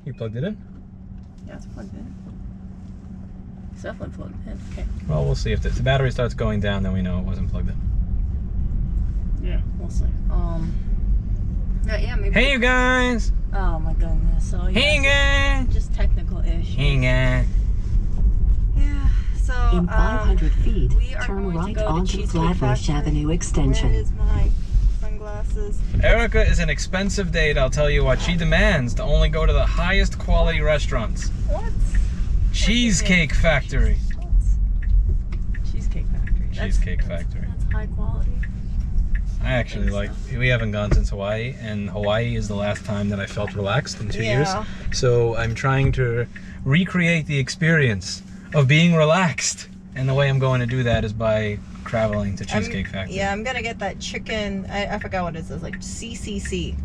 You plugged it in? Yeah, it's plugged in. It's definitely plugged in. Okay. Well, we'll see if the battery starts going down, then we know it wasn't plugged in. Yeah, we'll see. Yeah, maybe. Hey, you guys! Oh my goodness. So, yeah, Hey, guys! just technical issues. Hey, guys! Yeah. So in 500 feet, we are turn going right to go onto to Flatbush Avenue Extension. Where is my sunglasses? Erica is an expensive date, I'll tell you what. She demands to only go to the highest quality restaurants. What? Cheesecake Factory. What? Cheesecake Factory. Cheesecake Factory. That's high quality. I actually like, we haven't gone since Hawaii, and Hawaii is the last time that I felt relaxed in 2 years. So I'm trying to recreate the experience of being relaxed. And the way I'm going to do that is by traveling to Cheesecake Factory. Yeah, I'm gonna get that chicken, I forgot what it says, like CCC.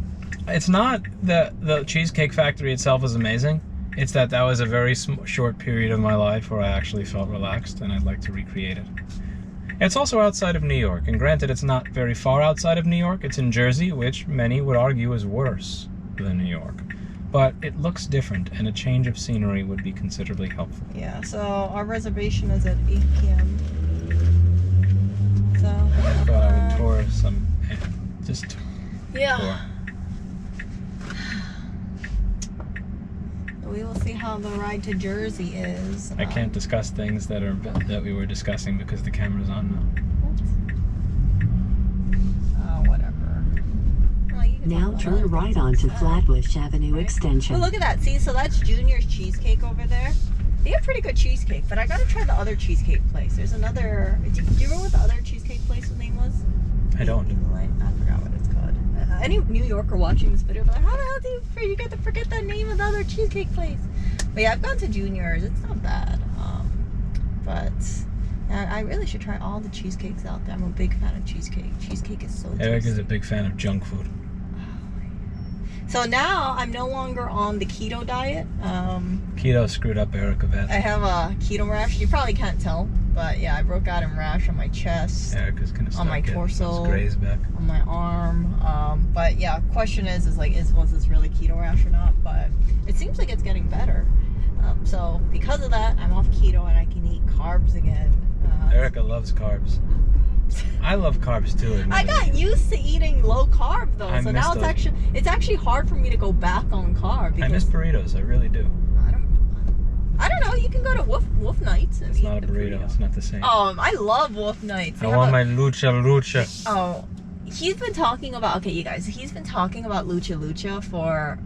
It's not that the Cheesecake Factory itself is amazing. It's that was a very short period of my life where I actually felt relaxed, and I'd like to recreate it. It's also outside of New York, and granted it's not very far outside of New York. It's in Jersey, which many would argue is worse than New York. But it looks different, and a change of scenery would be considerably helpful. Yeah, so our reservation is at 8 p.m. So I thought I would tour some, just yeah. tour. We will see how the ride to Jersey is. I can't discuss things that we were discussing because the camera's on now. Oh, whatever. Well, you can Now talk turn about right other onto things. Flatbush Avenue Extension. Oh, look at that. See, so that's Junior's Cheesecake over there. They have pretty good cheesecake, but I gotta try the other cheesecake place. There's another. Do you remember what the other cheesecake place's name was? I don't. I forgot what it's called. Any New Yorker watching this video, like, how the hell do you get to forget the name of the other cheesecake place? But yeah, I've gone to Junior's. It's not bad. But I really should try all the cheesecakes out there. I'm a big fan of cheesecake. Cheesecake is so tasty. Eric is a big fan of junk food. So now I'm no longer on the keto diet. Keto screwed up Erica bad. I have a keto rash. You probably can't tell, but yeah, I broke out in rash on my chest, Erica's gonna start on my getting torso, those grays back. on my arm. But yeah, question is was this really keto rash or not? But it seems like it's getting better. So because of that, I'm off keto and I can eat carbs again. Erica loves carbs. I love carbs too. I got used to eating low carb though, so now it's actually hard for me to go back on carb. I miss burritos. I really do. I don't know. You can go to Wolf Nights and It's eat not a burrito. It's not the same. Oh, I love Wolf Nights. I want my lucha. Oh, he's been talking about. Okay, you guys. He's been talking about lucha for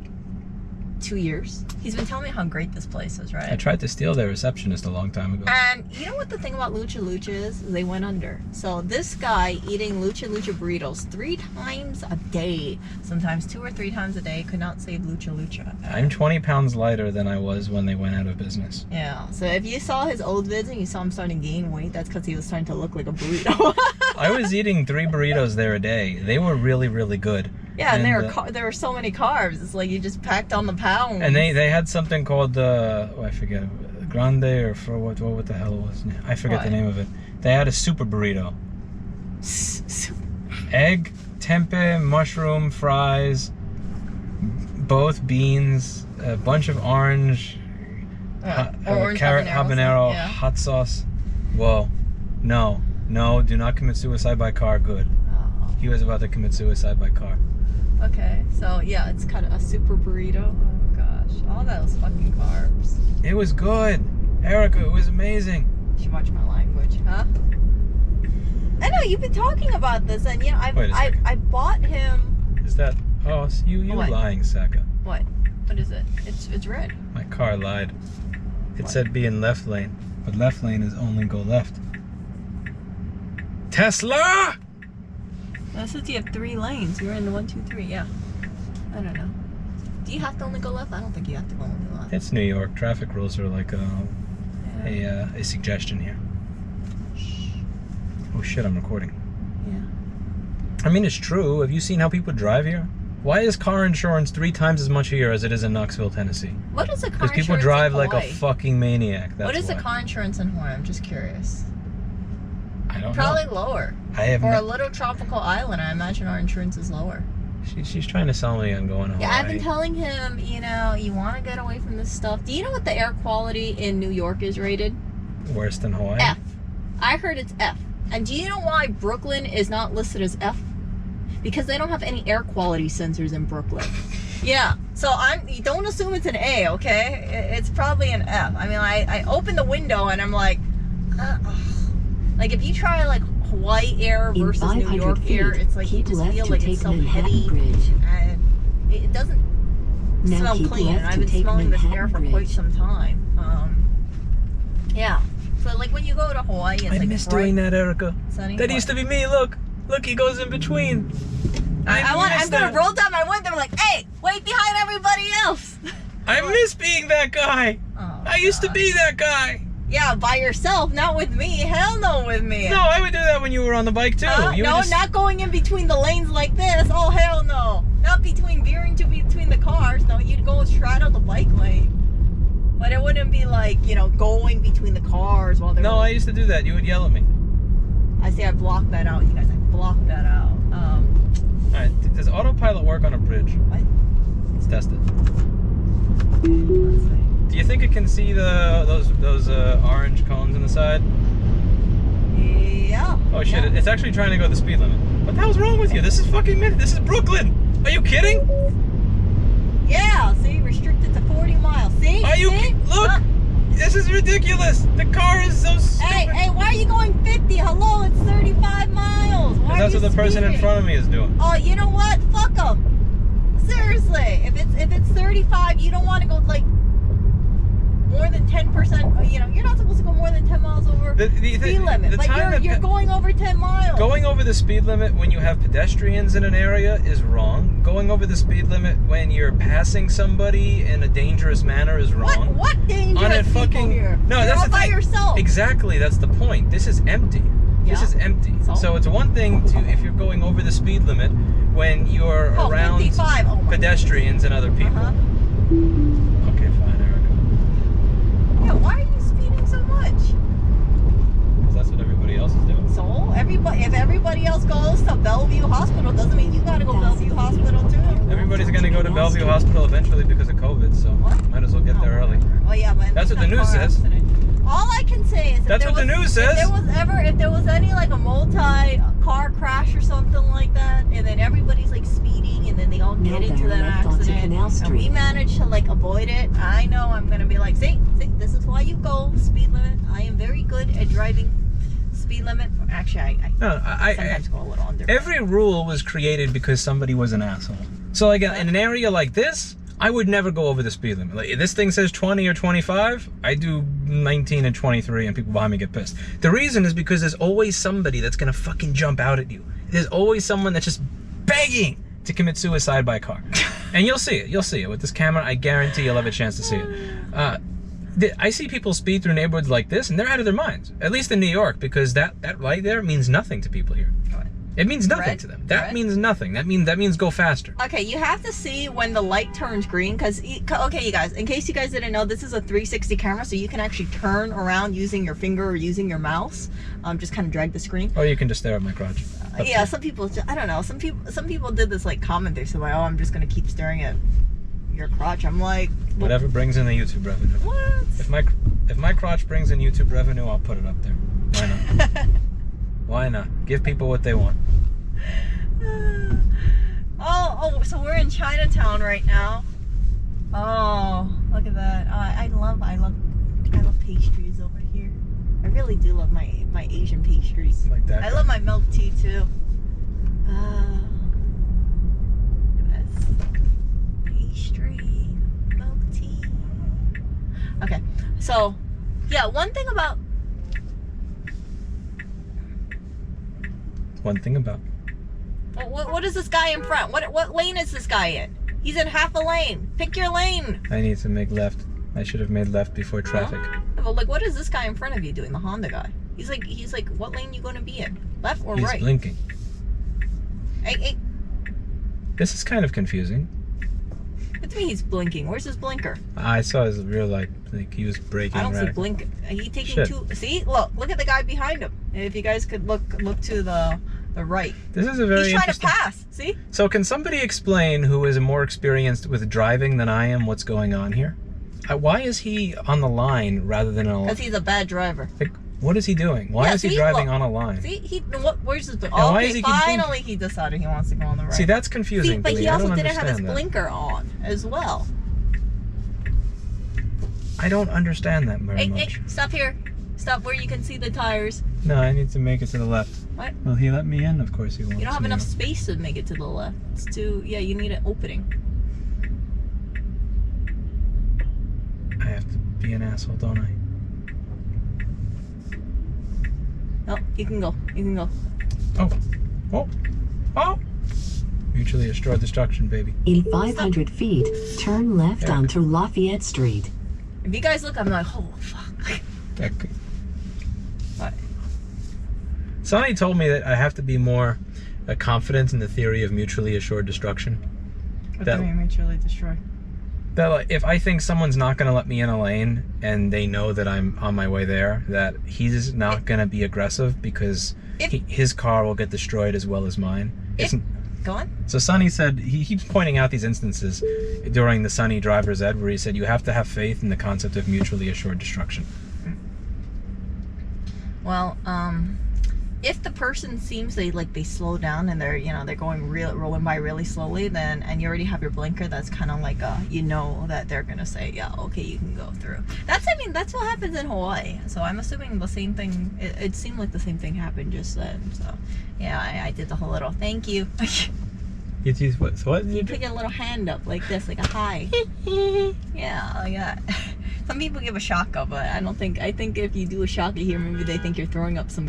2 years. He's been telling me how great this place is, right? I tried to steal their receptionist a long time ago. And you know what the thing about lucha is? They went under. So this guy eating lucha burritos 3 times a day, sometimes 2 or 3 times a day, could not save lucha. I'm 20 pounds lighter than I was when they went out of business. Yeah. So if you saw his old vids and you saw him starting to gain weight, that's because he was starting to look like a burrito. I was eating 3 burritos there a day. They were really, really good. Yeah, and there were so many carbs. It's like you just packed on the pounds. And they had something called I forget, grande or for what the hell it was. I forget the name of it. They had a super burrito. Egg, tempeh, mushroom, fries, both beans, a bunch of orange, carrot habanero, hot sauce. Whoa, no, do not commit suicide by car. Good. Oh. He was about to commit suicide by car. Okay, so yeah, it's kind of a super burrito. Oh gosh, all those fucking carbs. It was good, Erica. It was amazing. You should watch my language, huh? I know you've been talking about this, and you know I bought him. Is that? Oh, you lying, Saka. What? What is it? It's red. My car lied. It said be in left lane, but left lane is only go left. Tesla! That says you have 3 lanes. You're in the 1, 2, 3. Yeah. I don't know. Do you have to only go left? I don't think you have to go only left. It's New York. Traffic rules are like a suggestion here. Oh shit! I'm recording. Yeah. I mean, it's true. Have you seen how people drive here? Why is car insurance 3 times as much here as it is in Knoxville, Tennessee? What is the car insurance? Because people drive in like Hawaii? a fucking maniac. That's what is why. the car insurance in Hawaii? I'm just curious. I don't Probably know. lower. For a little tropical island, I imagine our insurance is lower. She's trying to sell me on going to Hawaii. Yeah, I've been telling him, you know, you want to get away from this stuff. Do you know what the air quality in New York is rated? Worse than Hawaii? F. I heard it's F. And do you know why Brooklyn is not listed as F? Because they don't have any air quality sensors in Brooklyn. Yeah. So you don't assume it's an A, okay? It's probably an F. I mean, I open the window and I'm like, like if you try like Hawaii air versus New York air, it's like you just feel like it's so heavy and it doesn't smell clean. And I've been smelling this air for quite some time. Yeah. So like when you go to Hawaii, it's like I miss doing that, Erica. Sunny. That used to be me. Look, he goes in between. I'm gonna roll down my window. I'm like, hey, wait behind everybody else. I miss being that guy. Oh, I used to be that guy. Yeah, by yourself, not with me. Hell no, with me. No, I would do that when you were on the bike too. No, not going in between the lanes like this. Oh hell no. Not veering between the cars. No, you'd go straddle the bike lane. But it wouldn't be like, you know, going between the cars while they're... No, I used to do that. You would yell at me. I say I blocked that out, you guys. I blocked that out. Alright, does autopilot work on a bridge? What? Let's test it. Let's see. Do you think it can see those orange cones in the side? Yeah. Oh shit, Yeah. it's actually trying to go the speed limit. What the hell's wrong with you? This is this is Brooklyn! Are you kidding? Yeah, see, restricted to 40 miles. See? Are you See? look? This is ridiculous! The car is so stupid! Hey, why are you going 50? Hello, it's 35 miles. Why That's are what you the person in speeding? front of me is doing. Oh, you know what? Fuck them. Seriously, if it's 35, you don't want to go like more than 10%. You know, you're not supposed to go more than 10 miles over speed limit. But you're going over 10 miles. Going over the speed limit when you have pedestrians in an area is wrong. Going over the speed limit when you're passing somebody in a dangerous manner is wrong. What dangerous people here? No, you're that's all the by thing. yourself. Exactly, that's the point. This is empty. This Yeah. is empty. So it's one thing to if you're going over the speed limit when you're around 55. Oh my pedestrians and other people. Okay, fine, Erica. Yeah, why are you speeding so much? Because that's what everybody else is doing. So if everybody else goes to Bellevue Hospital, doesn't mean you gotta go to Bellevue Hospital too. Everybody's gonna go to Bellevue Hospital eventually because of COVID, so might as well get there early. Oh yeah, but That's what the news says. All I can say is That's what the news says. If there was any like a multi-car crash or something like that, and then everybody's like speeding, and then they all get into that accident, and we manage to like avoid it, I know I'm gonna be like, see, this is why you go speed limit. I am very good at driving speed limit. Actually, I sometimes go a little under. Every rule was created because somebody was an asshole. So like in an area like this, I would never go over the speed limit. Like, this thing says 20 or 25, I do 19 and 23 and people behind me get pissed. The reason is because there's always somebody that's gonna fucking jump out at you. There's always someone that's just begging to commit suicide by car. And you'll see it. With this camera, I guarantee you'll have a chance to see it. I see people speed through neighborhoods like this and they're out of their minds. At least in New York, because that light there means nothing to people here. It means nothing to them. That means nothing. That means go faster. Okay, you have to see when the light turns green, because, okay, you guys, in case you guys didn't know, this is a 360 camera, so you can actually turn around using your finger or using your mouse. Just kind of drag the screen. Or you can just stare at my crotch. Yeah, some people, I don't know, some people did this like comment. They said like, oh, I'm just gonna keep staring at your crotch. I'm like, well, whatever brings in the YouTube revenue. What? If my crotch brings in YouTube revenue, I'll put it up there. Why not? Why not? Give people what they want. Oh, so we're in Chinatown right now. Oh, look at that. I love pastries over here. I really do love my Asian pastries. Like that. I love my milk tea too. Look at this. Pastry, milk tea. Okay, so yeah, one thing about what is this guy in front? What lane is this guy in? He's in half a lane. Pick your lane. I need to make left. I should have made left before traffic. Well, like, what is this guy in front of you doing? The Honda guy. He's like, what lane you going to be in? Left or right? He's blinking. Hey. This is kind of confusing. What do you mean he's blinking? Where's his blinker? I saw his real light. Like he was braking. I don't see radically. blinking. He taking two. See, look at the guy behind him. If you guys could look to the The right. This is a very He's trying to interesting... pass. See? So can somebody explain, who is more experienced with driving than I am, what's going on here? Why is he on the line rather than a... Because he's a bad driver. Like, what is he doing? Why is he driving on a line? See, where's his blinker? Why Okay, is he finally he decided he wants to go on the right. See, that's confusing. See, but to he me. I also don't didn't have his understand that. blinker on as well. I don't understand that very Hey, much. hey, stop here. Stop where you can see the tires. No, I need to make it to the left. What? Well, he let me in. Of course he wants You don't have me enough to. space to make it to the left. It's too, yeah, you need an opening. I have to be an asshole, don't I? No, you can go. You can go. Oh. Oh. Oh. Mutually assured destruction, baby. In 500 feet, turn left Yeah. onto Lafayette Street. If you guys look, I'm like, oh, fuck. What? Sonny told me that I have to be more confident in the theory of mutually assured destruction. What That- do you mean mutually destroy? That like, if I think someone's not going to let me in a lane and they know that I'm on my way there, that he's not going to be aggressive because his car will get destroyed as well as mine. Go on. So Sonny said, he keeps pointing out these instances during the Sonny Driver's Ed where he said you have to have faith in the concept of mutually assured destruction. Well, if the person seems they slow down and they're rolling by really slowly, then and you already have your blinker, that's kind of like that they're gonna say, yeah, okay, you can go through. That's what happens in Hawaii. So I'm assuming the same thing. It seemed like the same thing happened just then. So yeah, I did the whole little thank you. What did you do? Put your little hand up like this, like a hi. Yeah, like that. Some people give a shaka, but I think if you do a shaka here, maybe they think you're throwing up some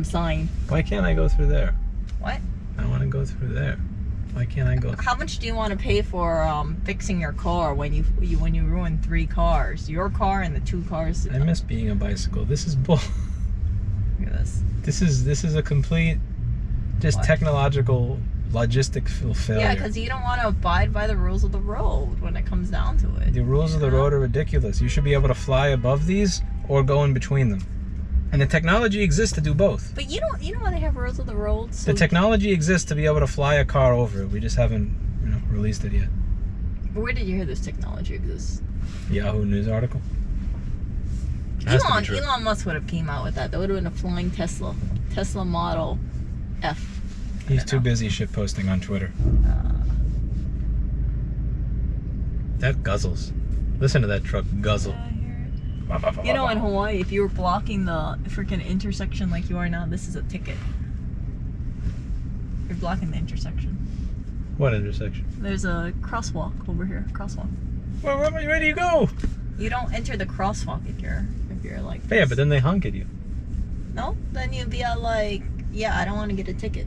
sign. Why can't I go through there? What? I want to go through there. Why can't I go through? How much do you want to pay for fixing your car when you ruin 3 cars? Your car and the 2 cars. I miss being a bicycle. This is bull. Look at this. This is a complete What? technological logistic failure. Yeah, because you don't want to abide by the rules of the road when it comes down to it. The rules of the road are ridiculous. You should be able to fly above these or go in between them. And the technology exists to do both. But you don't want to have rules of the road. So The technology exists to be able to fly a car over it. We just haven't, released it yet. where did you hear this technology exists? Yahoo News article. Has to be true. Elon Musk would have came out with that. That would have been a flying Tesla Model F. He's too busy shit posting on Twitter. That guzzles. Listen to that truck guzzle. You know, in Hawaii, if you were blocking the freaking intersection like you are now, this is a ticket. You're blocking the intersection. What intersection? There's a crosswalk over here. Crosswalk. Where do you go? You don't enter the crosswalk if you're like. Yeah, but then they honk at you. No, then you'd be like, yeah, I don't want to get a ticket.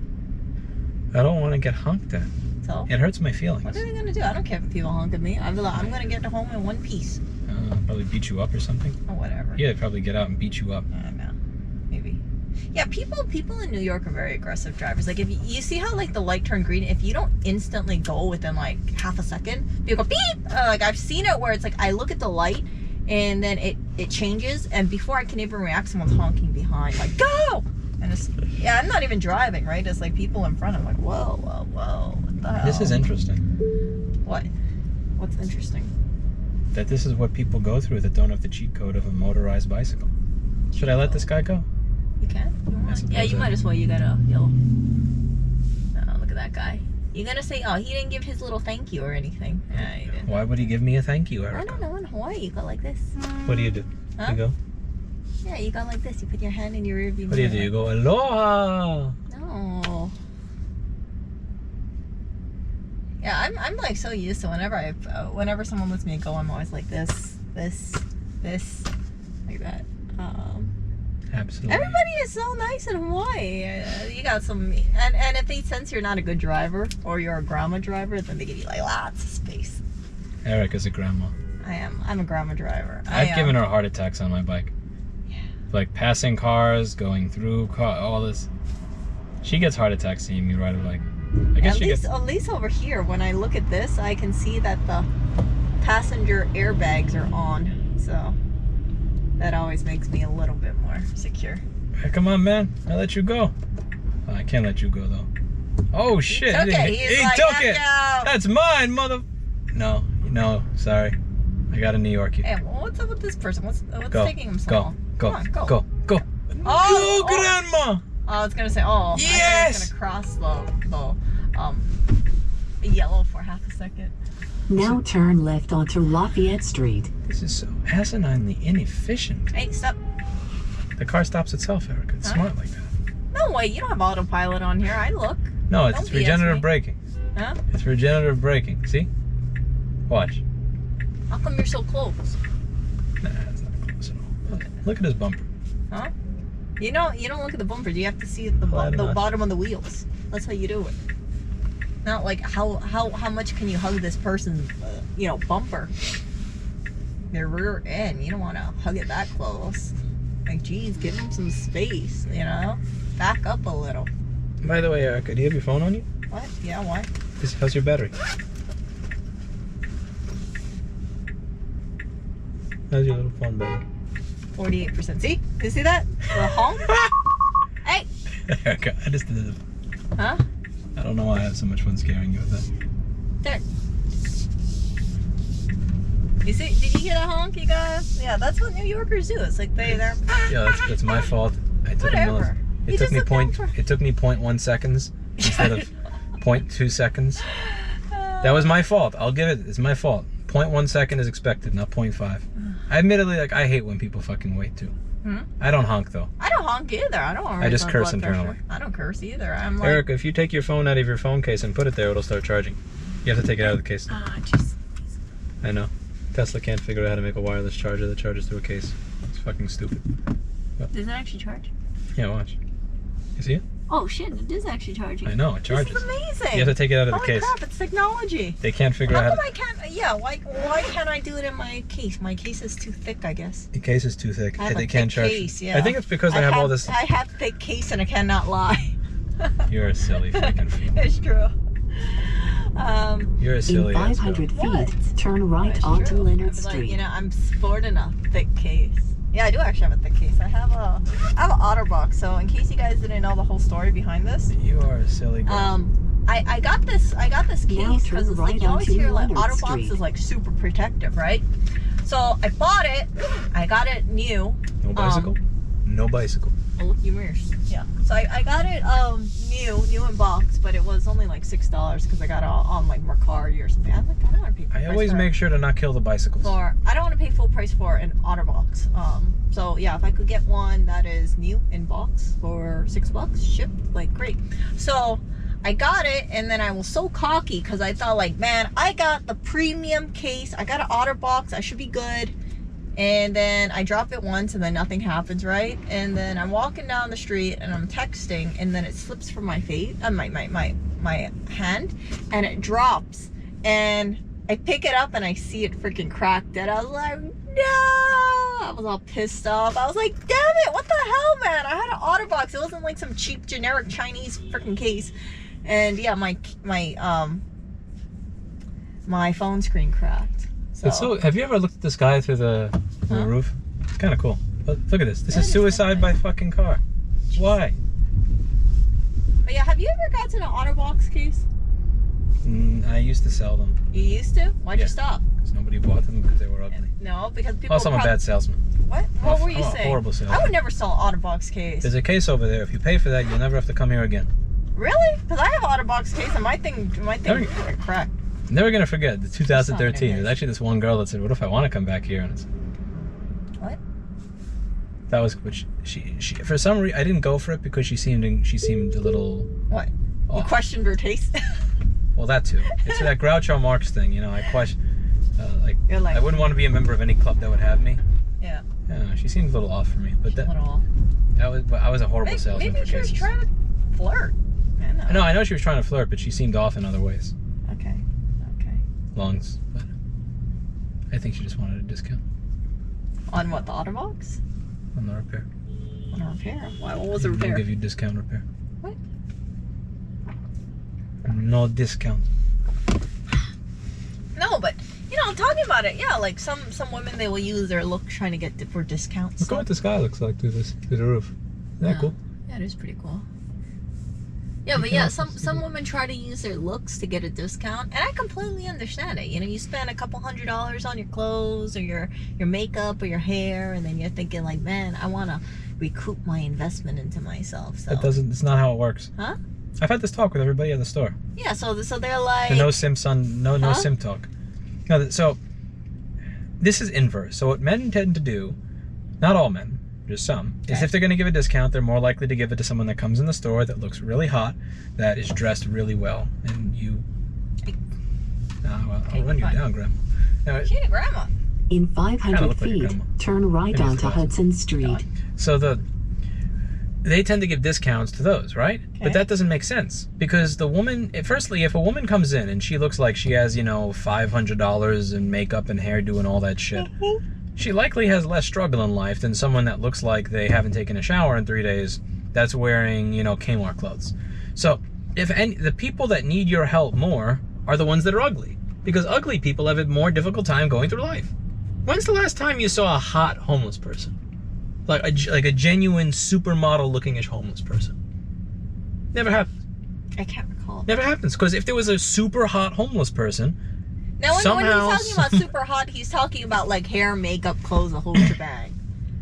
I don't want to get honked at. So. It hurts my feelings. What are they gonna do? I don't care if people honk at me. I'm gonna get home in one piece. Probably beat you up or something. Or whatever. Yeah, they'd probably get out and beat you up. I don't know. Maybe. Yeah, people in New York are very aggressive drivers. Like, if you see how the light turned green, if you don't instantly go within half a second, people go beep. I've seen it where it's I look at the light and then it changes, and before I can even react, someone's honking behind, go! And I'm not even driving, right? It's people in front. I'm like, whoa, what the hell? This is interesting. What? What's interesting? That this is what people go through that don't have the cheat code of a motorized bicycle. Should I let this guy go? You can? Yeah, you might as well. You got a yellow. Oh, look at that guy. You're gonna say, oh, he didn't give his little thank you or anything. Yeah, he didn't. Why would he give me a thank you, I Erica? don't know. In Hawaii, you go like this. What do you do? Huh? You go? Yeah, you go like this. You put your hand in your rearview mirror. What do? You go, aloha! No. Yeah, I'm so used to whenever someone lets me go, I'm always like this, like that. Absolutely. Everybody is so nice in Hawaii. You got some, and if they sense you're not a good driver or you're a grandma driver, then they give you lots of space. Erica's a grandma. I'm a grandma driver. I've given her heart attacks on my bike. Yeah. Passing cars, going through all this. She gets heart attacks seeing me ride a bike. I guess At least over here, when I look at this, I can see that the passenger airbags are on. So that always makes me a little bit more secure. Hey, come on, man. I let you go. I can't let you go though. Oh shit! He took it. He's like, took it. "Yo." That's mine, mother. No, sorry. I gotta New York you. Hey, what's up with this person? What's Go, taking him so go, long? go, Come on, go. go. Oh, Go, grandma. I was gonna say, I Yes! was gonna cross the yellow for half a second. Now turn left onto Lafayette Street. This is so asininely inefficient. Hey, stop. The car stops itself, Erica. It's smart like that. No way, you don't have autopilot on here. I look. No, Don't it's BS me. regenerative braking. Huh? It's regenerative braking. See? Watch. How come you're so close? Nah, it's not close at all. Look at his bumper. Huh? You don't look at the bumper. You have to see the bottom of the wheels. That's how you do it. Not like how much can you hug this person's bumper? Their rear end. You don't want to hug it that close. Like, geez, give them some space. Back up a little. By the way, Erica, do you have your phone on you? What? Yeah. Why? How's your battery? How's your little phone battery? 48%. See? You see that? The honk? Hey! Erica, I just did it. Huh? I don't know why I have so much fun scaring you with that. There. You see? Did you hear that honk, you guys? Yeah, that's what New Yorkers do. It's like they're. Yeah, that's my fault. I took Whatever. It took me 0.1 seconds instead of 0.2 seconds. That was my fault. I'll give it. It's my fault. 0.1 second is expected, not 0.5. I admittedly, I hate when people fucking wait too. I don't honk though. I don't honk either. I don't. I just curse internally. I don't curse either. I'm like. Erica, if you take your phone out of your phone case and put it there, it'll start charging. You have to take it out of the case. Jeez. I know. Tesla can't figure out how to make a wireless charger that charges through a case. It's fucking stupid. Does it actually charge? Yeah, watch. You see it? Oh shit! It is actually charging. I know, it charges. This is amazing. You have to take it out of the Holy case. crap! It's technology. They can't figure out How how come I can't? Yeah. Why can't I do it in my case? My case is too thick, I guess. the case is too thick. I have They a can't thick charge. case, yeah. I think it's because they have all this. I have thick case and I cannot lie. You're a silly freaking fool. It's true. You're a silly In ass 500 feet, What? turn right It's onto true. Leonard I'd be like, Street. I'm sporting a thick case. Yeah, I do actually have a thick case. I have an OtterBox. So in case you guys didn't know the whole story behind this, You are a silly girl. I got this case because it's like you always onto hear like Leonard OtterBox Street. is like super protective, right? So I bought it. I got it new. No bicycle? No bicycle. Oh, look, your mirrors. Yeah. So I got it new in box, but it was only like $6 because I got it on like Mercari or something. I was like, I don't want to pay. I always make sure to not kill the bicycles. I don't want to pay full price for an OtterBox. So yeah, if I could get one that is new in box for $6 shipped, like great. So I got it, and then I was so cocky because I thought like, man, I got the premium case. I got an OtterBox. I should be good. And then I drop it once, and then nothing happens, right? And then I'm walking down the street, and I'm texting, and then it slips from my face, my hand, and it drops. And I pick it up, and I see it freaking cracked. And I was like, no! I was all pissed off. I was like, damn it! What the hell, man? I had an OtterBox. It wasn't like some cheap generic Chinese freaking case. And yeah, my phone screen cracked. So, have you ever looked at the sky through the roof? It's kind of cool. Look at this. This is suicide by fucking car. Why? But yeah, have you ever gotten an OtterBox case? I used to sell them. You used to? Why'd you stop? Because nobody bought them because they were ugly. No, because people. Also, I'm a bad salesman. What? What were you I'm a saying? horrible salesman. I would never sell an OtterBox case. There's a case over there. If you pay for that, you'll never have to come here again. Really? Because I have an OtterBox case, and my thing cracked. Never gonna forget the 2013. Nice. There's actually this one girl that said, "What if I want to come back here?" And it's, What? that was which she for some reason I didn't go for it because she seemed a little. What? You off. questioned her taste? Well, that too. It's that Groucho Marx thing, you know. I question, You're like, I wouldn't want to be a member of any club that would have me. Yeah. Yeah, she seemed a little off for me, but I was a horrible salesman maybe for she was cases. trying to flirt. I know she was trying to flirt, but she seemed off in other ways. Okay. Lungs, but I think she just wanted a discount On what, the OtterBox? on the repair. On a repair? Why? What was the repair? We'll give you discount repair. What? No discount. No, but I'm talking about it. Yeah, like some women, they will use their look trying to get for discounts. Look at what the sky looks like through the roof. Isn't that cool? Yeah, it is pretty cool. Yeah, but yeah, some women try to use their looks to get a discount, and I completely understand it. You know, you spend a couple $100s on your clothes or your makeup or your hair, and then you're thinking like, man, I want to recoup my investment into myself. So It's not how it works. Huh? I've had this talk with everybody at the store. Yeah, so they're like, The no sim talk. No, so this is inverse. So what men tend to do, not all men, just some, is if they're going to give a discount, they're more likely to give it to someone that comes in the store that looks really hot, that is dressed really well, and you. I'll run you down, Grandma. Now, she ain't a grandma. In Kinda 500 look like your feet, grandma. turn right Maybe it's onto glasses. Hudson Street. so they tend to give discounts to those, right? Okay. But that doesn't make sense because the woman, firstly, if a woman comes in and she looks like she has, $500 in makeup and hairdo and all that shit, she likely has less struggle in life than someone that looks like they haven't taken a shower in 3 days that's wearing, Kmart clothes. So the people that need your help more are the ones that are ugly, because ugly people have a more difficult time going through life. When's the last time you saw a hot homeless person? Like a genuine supermodel looking-ish homeless person? Never happens. I can't recall. Never happens, because if there was a super hot homeless person, Now, when somehow he's talking about super hot, he's talking about like hair, makeup, clothes, the whole shebang.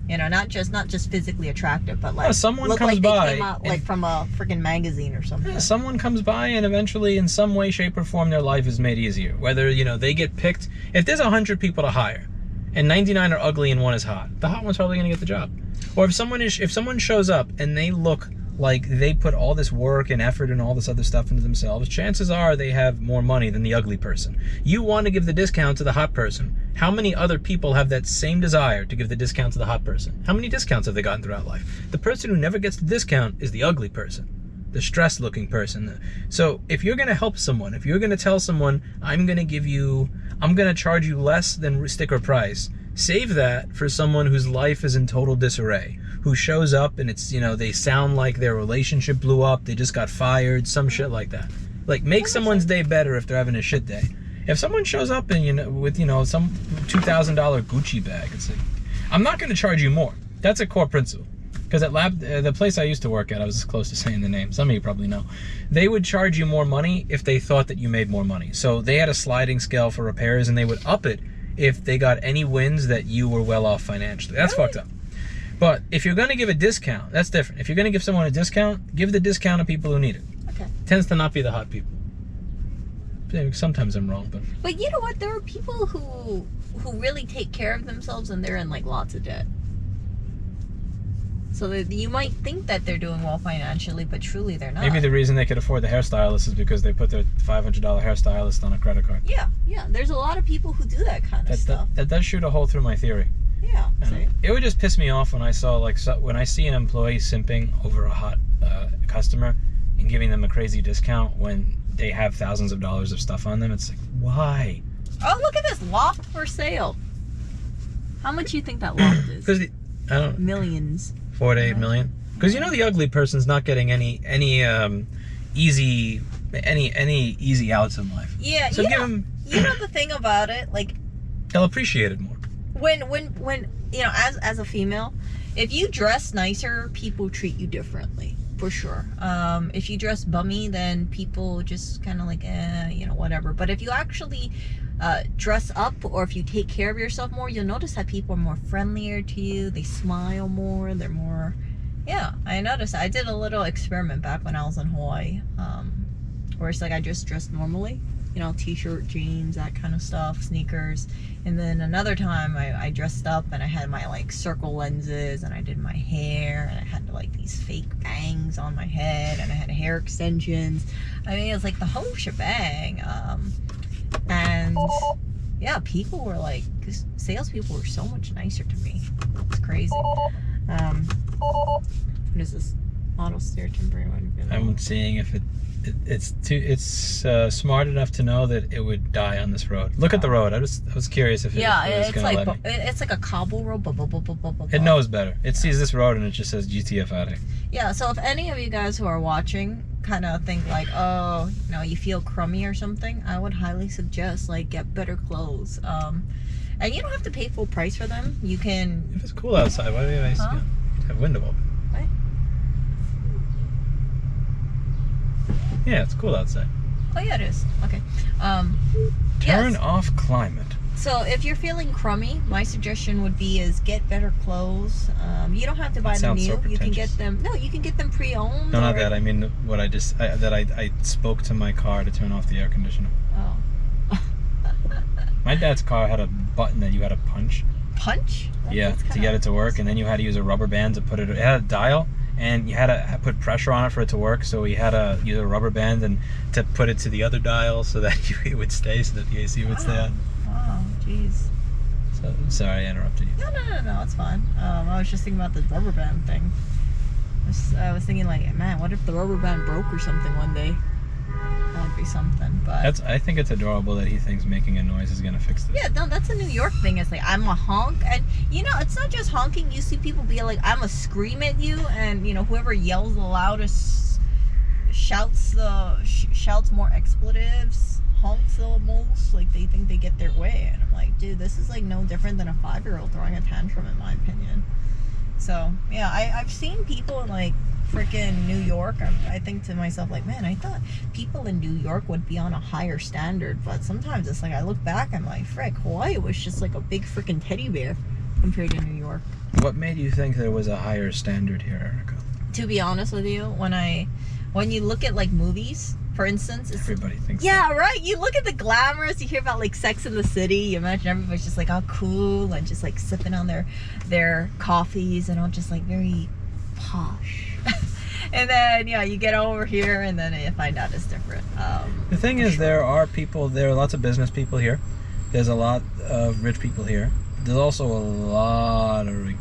You know, not just physically attractive, but like someone look comes like by they came out like and- from a freaking magazine or something. someone comes by and eventually in some way, shape, or form their life is made easier. Whether, they get picked. If there's 100 people to hire and 99 are ugly and one is hot, the hot one's probably going to get the job. Or if someone shows up and they look like they put all this work and effort and all this other stuff into themselves, chances are they have more money than the ugly person. You want to give the discount to the hot person. How many other people have that same desire to give the discount to the hot person? How many discounts have they gotten throughout life? The person who never gets the discount is the ugly person, the stressed looking person. So if you're going to help someone, if you're going to tell someone, I'm going to charge you less than sticker price, save that for someone whose life is in total disarray, who shows up and it's, they sound like their relationship blew up, they just got fired, some shit like that. Like, make someone's day better if they're having a shit day. If someone shows up and, with, some $2,000 Gucci bag, it's like, I'm not going to charge you more. That's a core principle. Because at the place I used to work at, I was this close to saying the name, some of you probably know, they would charge you more money if they thought that you made more money. So they had a sliding scale for repairs, and they would up it if they got any wins that you were well off financially. That's fucked up. But if you're going to give a discount, that's different. If you're going to give someone a discount, give the discount to people who need it. Okay. It tends to not be the hot people. Sometimes I'm wrong, but... But you know what? There are people who really take care of themselves and they're in like lots of debt. So that you might think that they're doing well financially, but truly they're not. Maybe the reason they could afford the hairstylist is because they put their $500 hairstylist on a credit card. Yeah. There's a lot of people who do that kind of stuff. That does shoot a hole through my theory. Yeah. See? It would just piss me off when I saw, when I see an employee simping over a hot customer and giving them a crazy discount when they have thousands of dollars of stuff on them. It's like, why? Oh, look at this loft for sale. How much do you think that loft is? Because I don't know, Millions. 4 to 8 million. Because the ugly person's not getting any easy outs in life. Yeah. So give them. You know the thing about it, like They'll appreciate it more. when as a female, if you dress nicer, people treat you differently. For sure. If you dress bummy, then people just kind of like, whatever. But if you actually dress up, or if you take care of yourself more, you'll notice that people are more friendlier to you. They smile more. They're more... Yeah, I noticed. I did a little experiment back when I was in Hawaii, where it's like I just dressed normally. T-shirt, jeans, that kind of stuff, sneakers. And then another time I dressed up and I had my circle lenses and I did my hair and I had these fake bangs on my head and I had hair extensions. I mean, it was like the whole shebang. And yeah, people were because salespeople were so much nicer to me. It's crazy. What is this? Auto steer temporary one. I'm seeing if it's smart enough to know that it would die on this road. Look at the road. I was curious if it was gonna let me. It's like a cobble road. It knows better. It sees this road and it just says GTF out of it. Yeah. So if any of you guys who are watching kind of think you feel crummy or something, I would highly suggest get better clothes. And you don't have to pay full price for them. You can. If it's cool outside, why do you have a window open? Right? Yeah, it's cool outside. Oh yeah, it is. Okay. Turn Yes. off climate. So if you're feeling crummy, my suggestion would be is get better clothes. You don't have to buy them sounds so new. You can get pretentious. them. No, you can get them pre-owned. No, not or- that. I mean, what I spoke to my car to turn off the air conditioner. Oh. My dad's car had a button that you had to punch. Punch? Yeah, That's to kinda- get it to work, and then you had to use a rubber band to put it. It had a dial, and you had to put pressure on it for it to work. So we had to use a rubber band and to put it to the other dial so that it would stay, so that the AC would stay on. Wow, jeez. So sorry, I interrupted you. No, it's fine. I was just thinking about the rubber band thing. I was thinking like, man, what if the rubber band broke or something one day? That would be something. But I think it's adorable that he thinks making a noise is gonna fix this. yeah, no, that's a New York thing. It's like I'm a honk, and you know, it's not just honking. You see people be like, I'm a scream at you, and you know, whoever yells the loudest, shouts more expletives, honks the most. Like they think they get their way, and I'm like, dude, this is like no different than a 5-year-old throwing a tantrum, in my opinion. So yeah, I've seen people in like freaking New York. I think to myself like, man, I thought people in New York would be on a higher standard, but sometimes it's like I look back, I'm like, frick, Hawaii was just like a big freaking teddy bear compared to New York. What made you think there was a higher standard here, Erica? To be honest with you, when you look at like movies, for instance, it's Everybody thinks. yeah, right. You look at the glamorous. You hear about like Sex in the City. You imagine everybody's just like all cool and just like sipping on their coffees and all just like very posh. And then yeah, you get over here and then you find out it's different. The thing is, there are lots of business people here. There's a lot of rich people here. There's also a lot of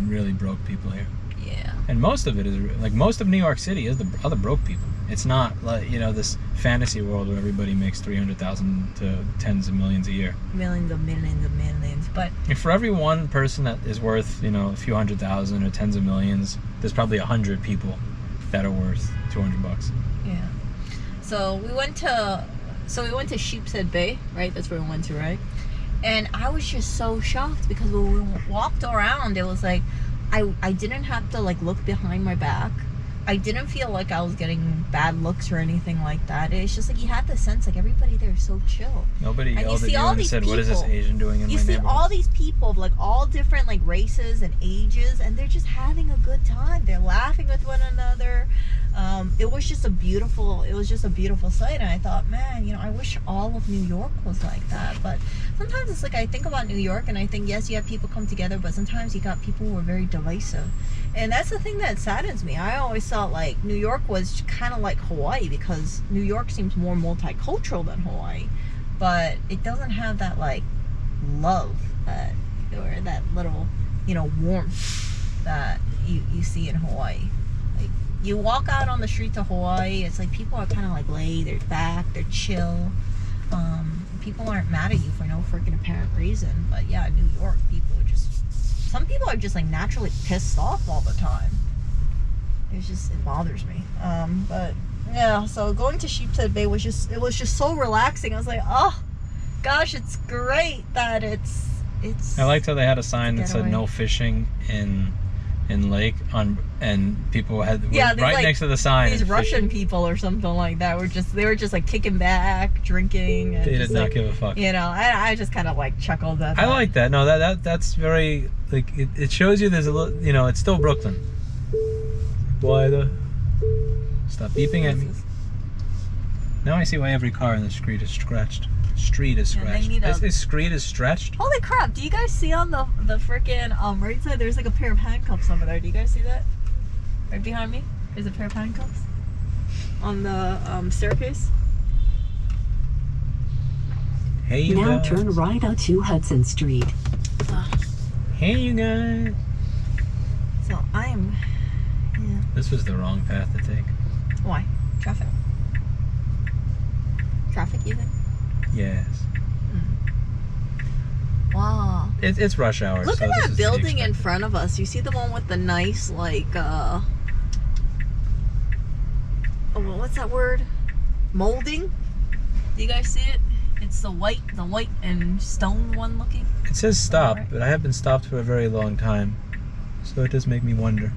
really broke people here. Yeah. And most of it is like most of New York City is the other broke people. It's not like, you know, this fantasy world where everybody makes $300,000 to tens of millions a year. Millions of millions of millions. But And for every one person that is worth, you know, a few $100,000 or tens of millions, there's probably 100 people that are worth $200. yeah. So we went to Sheepshead Bay, right? That's where we went to, right? And I was just so shocked because when we walked around, it was like I didn't have to like look behind my back. I didn't feel like I was getting bad looks or anything like that. It's just like you had the sense like everybody there is so chill. Nobody And you yelled at see you all and these said, "What is this people. Asian doing in You my see neighborhood?" all these people of like all different like races and ages, and they're just having a good time. They're laughing with one another. It was just a beautiful sight, and I thought, man, you know, I wish all of New York was like that. But sometimes it's like I think about New York, and I think yes, you have people come together, but sometimes you got people who are very divisive, and that's the thing that saddens me. I always thought like New York was kind of like Hawaii because New York seems more multicultural than Hawaii, but it doesn't have that like love or that little, you know, warmth that you see in Hawaii. Like you walk out on the street to Hawaii, it's like people are kind of like laid, they're back, they're chill. People aren't mad at you for no freaking apparent reason. But yeah, New York people are just, some people are just like naturally pissed off all the time. It bothers me. But yeah, so going to Sheepshead Bay was just so relaxing. I was like, oh gosh, it's great that it's I liked how they had a sign that said Getaway. "No fishing in lake" on, and people had Yeah, right these, like, next to the sign. these and Russian fishing. people or something like that they were just like kicking back, drinking. And They just, did not like, give a fuck. You know, I just kind of like chuckled at that. I like that. No, that's very like it shows you there's a little, you know, it's still Brooklyn. Why the? Stop beeping at me. Now I see why every car in the street is scratched. Street is Yeah, they scratched. need This street is stretched. Holy crap! Do you guys see on the freaking right side? There's like a pair of handcuffs over there. Do you guys see that? Right behind me, there's a pair of handcuffs on the staircase. Hey you Now guys. turn right onto Hudson Street. Hey you guys. So I'm. Yeah. This was the wrong path to take. Why? Traffic. Traffic, you think? Yes. Wow. It's rush hour. Look so at this that is to be building in expected. front of us. You see the one with the nice, like, oh, well, what's that word? Molding? Do you guys see it? It's the white and stone one looking. It says stop, Alright. but I have been stopped for a very long time, so it does make me wonder.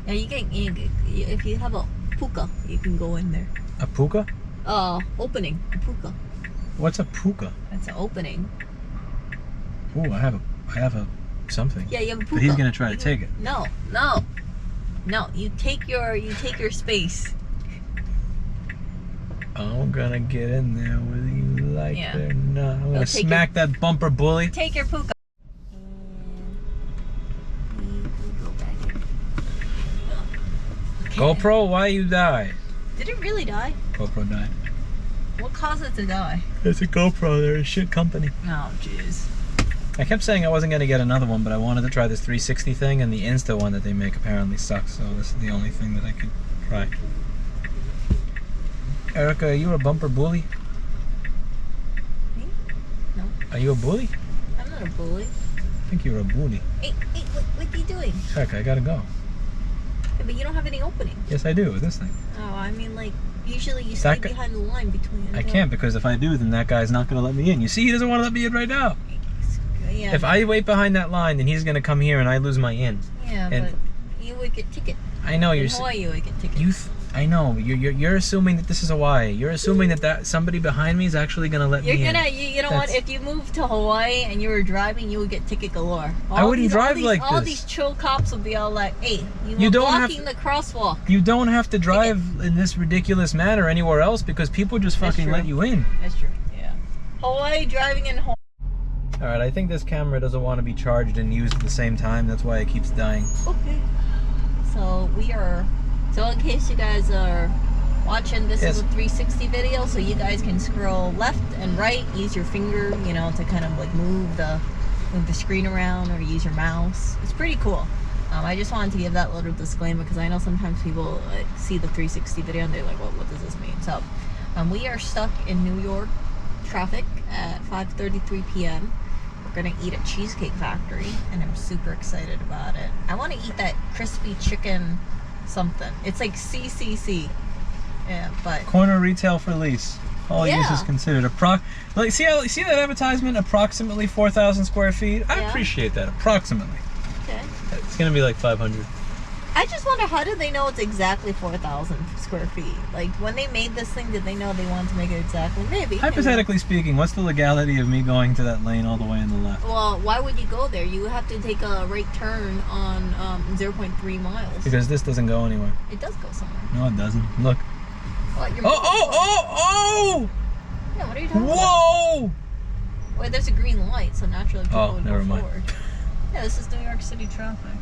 Yeah, if you have a puka, you can go in there. A puka? Opening. A puka. What's a puka? That's an opening. Ooh, I have a something. Yeah, you have a puka. But he's gonna try to take it. No. You take your space. I'm gonna get in there whether you like Yeah. it or not. I'm gonna take smack that bumper bully. Take your puka. GoPro, why you die? Did it really die? GoPro died. What caused it to die? It's a GoPro, they're a shit company. Oh, jeez. I kept saying I wasn't gonna get another one, but I wanted to try this 360 thing, and the Insta one that they make apparently sucks, so this is the only thing that I could try. Erica, are you a bumper bully? Me? No. Are you a bully? I'm not a bully. I think you're a bully. Hey, what are you doing? Erica, I gotta go. Yeah, but you don't have any opening. Yes, I do, with this thing. Oh, I mean, like, usually you stay behind the line between... I can't, because if I do, then that guy's not gonna let me in. You see, he doesn't want to let me in right now. Yeah. If I wait behind that line, then he's gonna come here and I lose my in. Yeah, and but you would get ticket. I know In Hawaii, you would get ticket. I know. You're assuming that this is Hawaii. You're assuming that somebody behind me is actually gonna let me in. You know what? If you moved to Hawaii and you were driving, you would get ticket galore. I wouldn't drive like All this. these chill cops would be all like, "Hey, You were don't have blocking the crosswalk." You don't have to drive in this ridiculous manner anywhere else because people just fucking let you in. That's true. Yeah. Hawaii, driving in Hawaii. All right, I think this camera doesn't want to be charged and used at the same time. That's why it keeps dying. Okay. So in case you guys are watching, this is a 360 video, so you guys can scroll left and right, use your finger, to kind of like move the screen around, or use your mouse. It's pretty cool. I just wanted to give that little disclaimer because I know sometimes people see the 360 video and they're like, well, what does this mean? So we are stuck in New York traffic at 5:33 p.m. We're gonna eat at Cheesecake Factory, and I'm super excited about it. I want to eat that crispy chicken something. It's like CCC. Yeah, but corner retail for lease. All use is considered. See that advertisement? Approximately 4,000 square feet. I appreciate that. Approximately. Okay. It's gonna be like 500. I just wonder, how did they know it's exactly 4,000 square feet? Like, when they made this thing, did they know they wanted to make it exactly? Maybe. Hypothetically speaking, what's the legality of me going to that lane all the way in the left? Well, why would you go there? You have to take a right turn on 0.3 miles. Because this doesn't go anywhere. It does go somewhere. No, it doesn't. Look. What, Oh! Yeah, what are you talking about? Whoa! Well, there's a green light, so naturally people would never go mind. forward. Yeah, this is New York City traffic.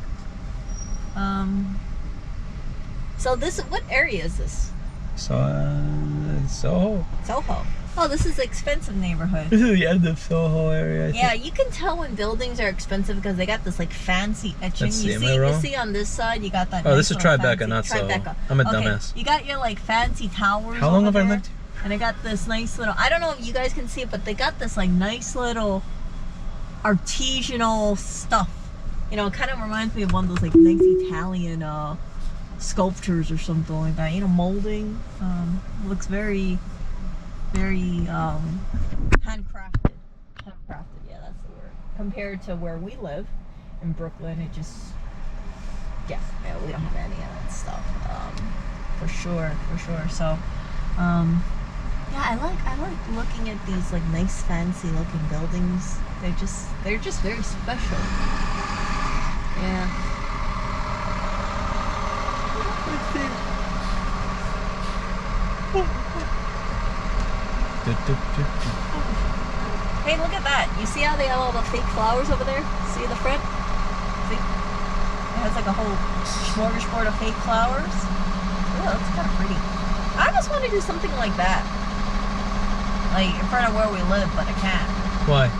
So what area is this? Soho. Soho. Oh, this is the expensive neighborhood. This is the end of Soho area. Yeah, you can tell when buildings are expensive because they got this like fancy etching. Let's see, am I wrong? You see on this side, you got that. Oh, nice this is little Tribeca, fancy, not Soho. Tribeca. I'm a dumbass. You got your like fancy towers. How long have over I there, lived? And they got this nice little. I don't know if you guys can see it, but they got this like nice little artisanal stuff. It kind of reminds me of one of those like nice Italian sculptures or something like that. Molding. Looks very, very handcrafted. Handcrafted, yeah, that's the word. Compared to where we live in Brooklyn, it just, yeah, we don't have any of that stuff. For sure. So, yeah, I like looking at these like nice, fancy looking buildings. They're just very special. Yeah. Hey, look at that. You see how they have all the fake flowers over there? See in the front? See? It has like a whole smorgasbord of fake flowers. Oh, that's kind of pretty. I almost want to do something like that. Like in front of where we live, but I can't. Why?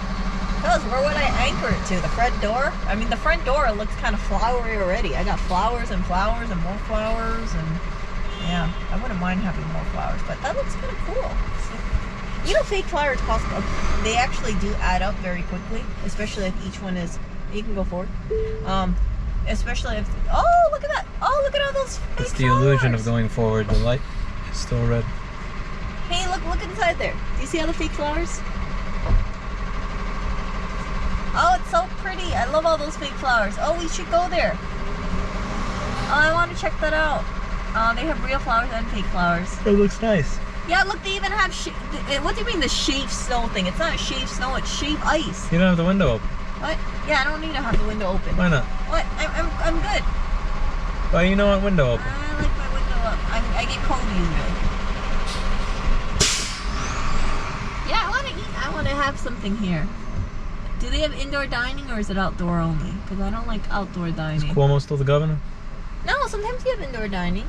Because where would I anchor it to? The front door? I mean, the front door looks kind of flowery already. I got flowers and flowers and more flowers, and yeah, I wouldn't mind having more flowers, but that looks kind of cool. So, fake flowers cost, they actually do add up very quickly, especially if each one is, you can go forward. Especially if, oh, look at that. Oh, look at all those fake flowers. It's the illusion of going forward. The light is still red. Hey, look inside there. Do you see all the fake flowers? Oh, it's so pretty. I love all those fake flowers. Oh, we should go there. Oh, I want to check that out. They have real flowers and fake flowers. It looks nice. Yeah, look, they even have what do you mean the shaved snow thing? It's not a shaved snow, it's shaved ice. You don't have the window open. What? Yeah, I don't need to have the window open. Why not? What? I'm good. Why you don't want window open? I like my window up. I get cold usually. Yeah, I want to eat. I want to have something here. Do they have indoor dining or is it outdoor only? Because I don't like outdoor Is dining. Cuomo still the governor? No, sometimes you have indoor dining.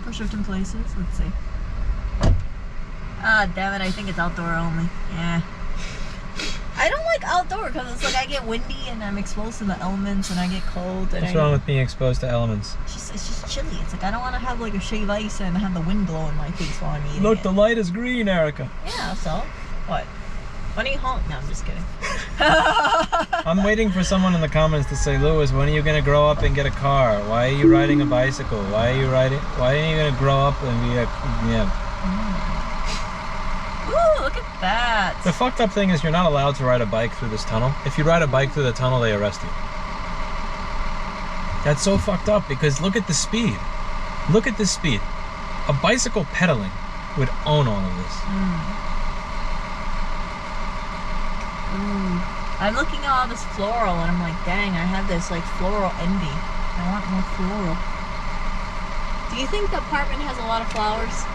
For certain places. Let's see. Ah, damn it, I think it's outdoor only. Yeah. I don't like outdoor because it's like I get windy and I'm exposed to the elements and I get cold. And What's wrong with being exposed to elements? It's just chilly. It's like I don't want to have like a shave ice and have the wind blow in my face while I'm eating Look, it. the light is green, Erica. Yeah, so? What? Why don't you honk? No, I'm just kidding. I'm waiting for someone in the comments to say, Lewis, when are you going to grow up and get a car? Why are you riding a bicycle? Why are you going to grow up and be a... Yeah. Ooh, look at that. The fucked up thing is you're not allowed to ride a bike through this tunnel. If you ride a bike through the tunnel, they arrest you. That's so fucked up because look at the speed. Look at this speed. A bicycle pedaling would own all of this. I'm looking at all this floral and I'm like, dang, I have this like floral envy. I want more floral. Do you think the apartment has a lot of flowers?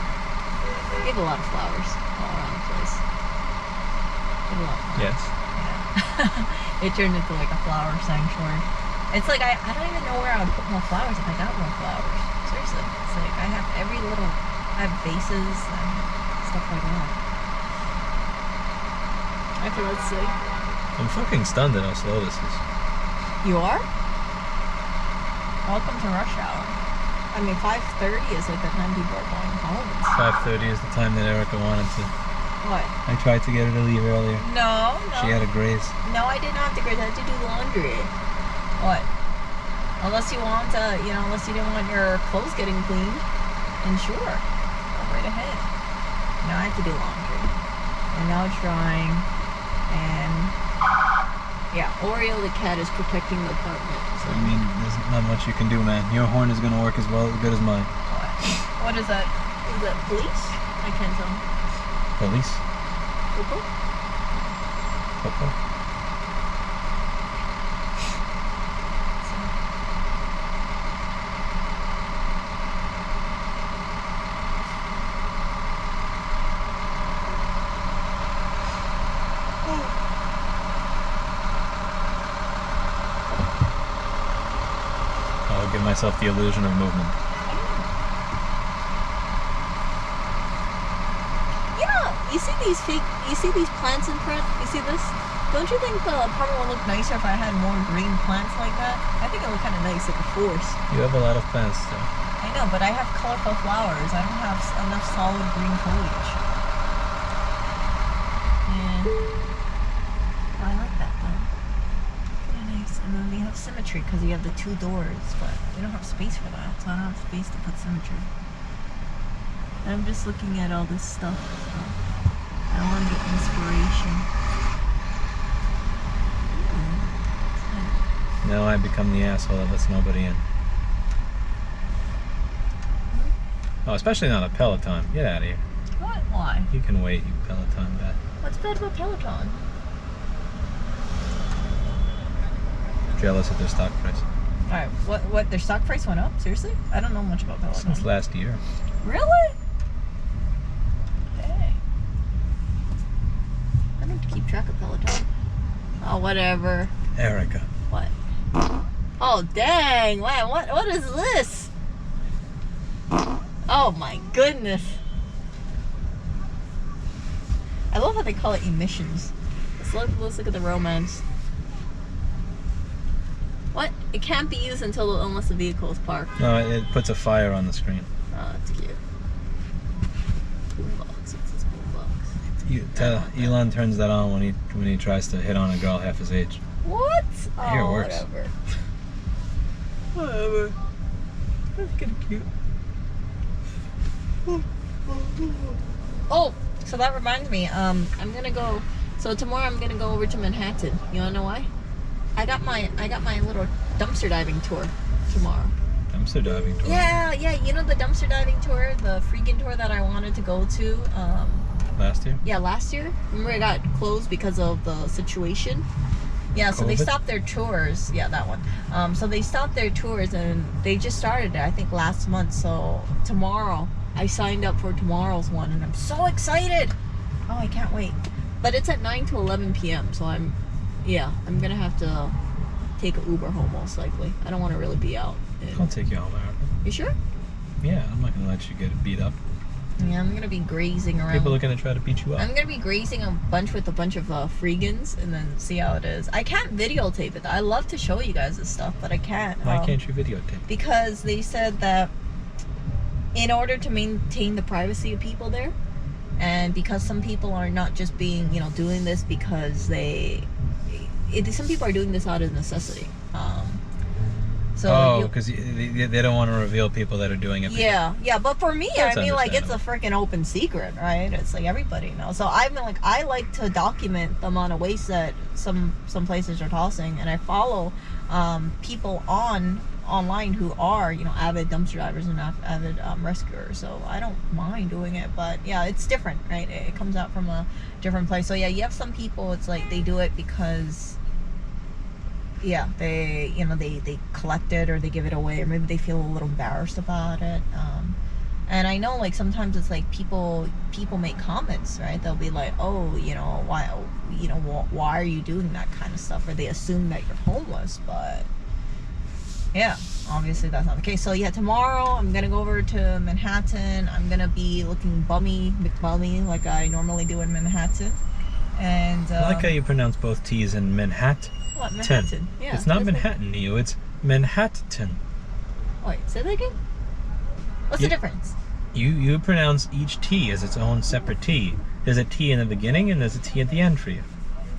We have a lot of flowers all around the place. We have a lot of flowers. Yes. Yeah. It turned into like a flower sanctuary. It's like I don't even know where I would put more flowers if I got more flowers. Seriously. It's like I have I have vases and stuff like that. Okay, let's see. I'm fucking stunned at how slow this is. You are? Welcome to rush hour. I mean, 5:30 is like the time people are going home. 5:30 is the time that Erica wanted to... What? I tried to get her to leave earlier. No. She had a graze. No, I did not have to graze. I had to do laundry. What? Unless you want to, unless you didn't want your clothes getting cleaned, then sure. Go right ahead. No, I have to do laundry. And now it's drying. And yeah, Oreo the cat is protecting the apartment. So. I mean, there's not much you can do, man. Your horn is going to work as good as mine. What is that? Is that police? I can't tell. Police? Popo? Popo? I'll give myself the illusion of movement. You see these plants in front? You see this? Don't you think the apartment would look nicer if I had more green plants like that? I think it would look kind of nice, like a forest. You have a lot of plants, though. I know, but I have colorful flowers. I don't have enough solid green foliage. And I like that though. Kind of nice. And then we have symmetry because you have the two doors, but we don't have space for that, so I don't have space to put symmetry. I'm just looking at all this stuff. So I want to get inspiration. Now I become the asshole that lets nobody in. Oh, especially not a Peloton. Get out of here. What? Why? You can wait, you Peloton bat. What's bad about Peloton? Jealous of their stock price. Alright, what? Their stock price went up? Seriously? I don't know much about Peloton. Since last year. Really? Dang. I need to keep track of Peloton. Oh, whatever. Erica. What? Oh, dang. Wow, what is this? Oh, my goodness. I love how they call it emissions. Let's look at the romance. What? It can't be used unless the vehicle is parked. No, it puts a fire on the screen. Oh, that's cute. Boombox. It says boombox. Elon turns that on when he tries to hit on a girl half his age. What? I hear it works. Whatever. Whatever. That's kind of cute. Oh, so that reminds me. I'm gonna go. So tomorrow I'm gonna go over to Manhattan. You wanna know why? I got my little dumpster diving tour tomorrow. Dumpster diving tour. Yeah, you know the dumpster diving tour, the freaking tour that I wanted to go to. Last year? Yeah, last year. Remember it got closed because of the situation? Yeah, so they COVID? stopped their tours. Yeah, that one. So they stopped their tours and they just started it, I think, last month. So tomorrow, I signed up for tomorrow's one and I'm so excited. Oh, I can't wait. But it's at 9 to 11 p.m. So I'm going to have to take an Uber home most likely. I don't want to really be out. I'll take you home, Erica. You sure? Yeah, I'm not going to let you get beat up. Yeah, I'm going to be grazing around. People are going to try to beat you up. I'm going to be grazing a bunch with a bunch of freegans and then see how it is. I can't videotape it. I love to show you guys this stuff, but I can't. Why can't you videotape? Because they said that in order to maintain the privacy of people there, and because some people are not just being, doing this because some people are doing this out of necessity. Because they don't want to reveal people that are doing it. Yeah, but for me, That's I mean, like, it's a freaking open secret, right? It's like everybody knows. So I like to document the amount of waste that some places are tossing, and I follow people online who are, avid dumpster divers and avid rescuers. So I don't mind doing it, but yeah, it's different, right? It comes out from a different place. So yeah, you have some people, it's like they do it because they collect it or they give it away, or maybe they feel a little embarrassed about it. And I know, like, sometimes it's like people make comments, right? They'll be like, oh, why are you doing that kind of stuff? Or they assume that you're homeless, but yeah, obviously that's not the case. So yeah, tomorrow I'm gonna go over to Manhattan. I'm gonna be looking McBummy like I normally do in Manhattan. And I like how you pronounce both T's in Manhattan. What, Manhattan? Yeah. It's not Manhattan to you, it's Manhattan. Wait, say that again? What's the difference? You pronounce each T as its own separate T. There's a T in the beginning and there's a T at the end for you.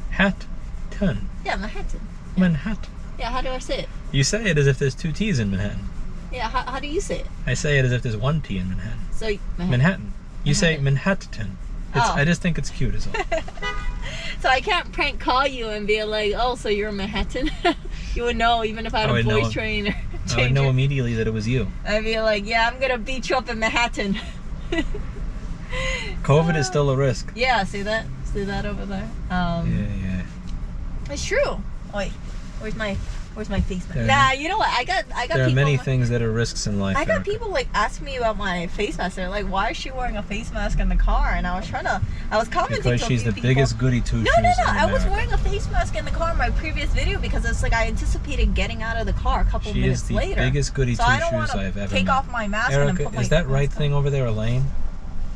Hat-ton. Yeah, Manhattan. Yeah. Manhattan. Yeah, how do I say it? You say it as if there's two T's in Manhattan. Yeah, how do you say it? I say it as if there's one T in Manhattan. So Manhattan. You say Manhattan. I just think it's cute as all. So I can't prank call you and be like, oh, so you're a Manhattan? You would know, even if I had a voice trainer. I would know immediately that it was you. I'd be like, yeah, I'm going to beat you up in Manhattan. COVID is still a risk. Yeah, see that? See that over there? Yeah. It's true. Wait, where's my face mask? Nah, you know what? I got there people. are many things that are risks in life. I got people like ask me about my face mask. They're like, "Why is she wearing a face mask in the car?" And I was commenting because to she's the people. biggest goody two shoes. No. I was wearing a face mask in the car in my previous video because it's like I anticipated getting out of the car a couple minutes later. She is the biggest goody two shoes I've ever take met. off my mask Erica, and then put my is that mask right on. thing over there a lane?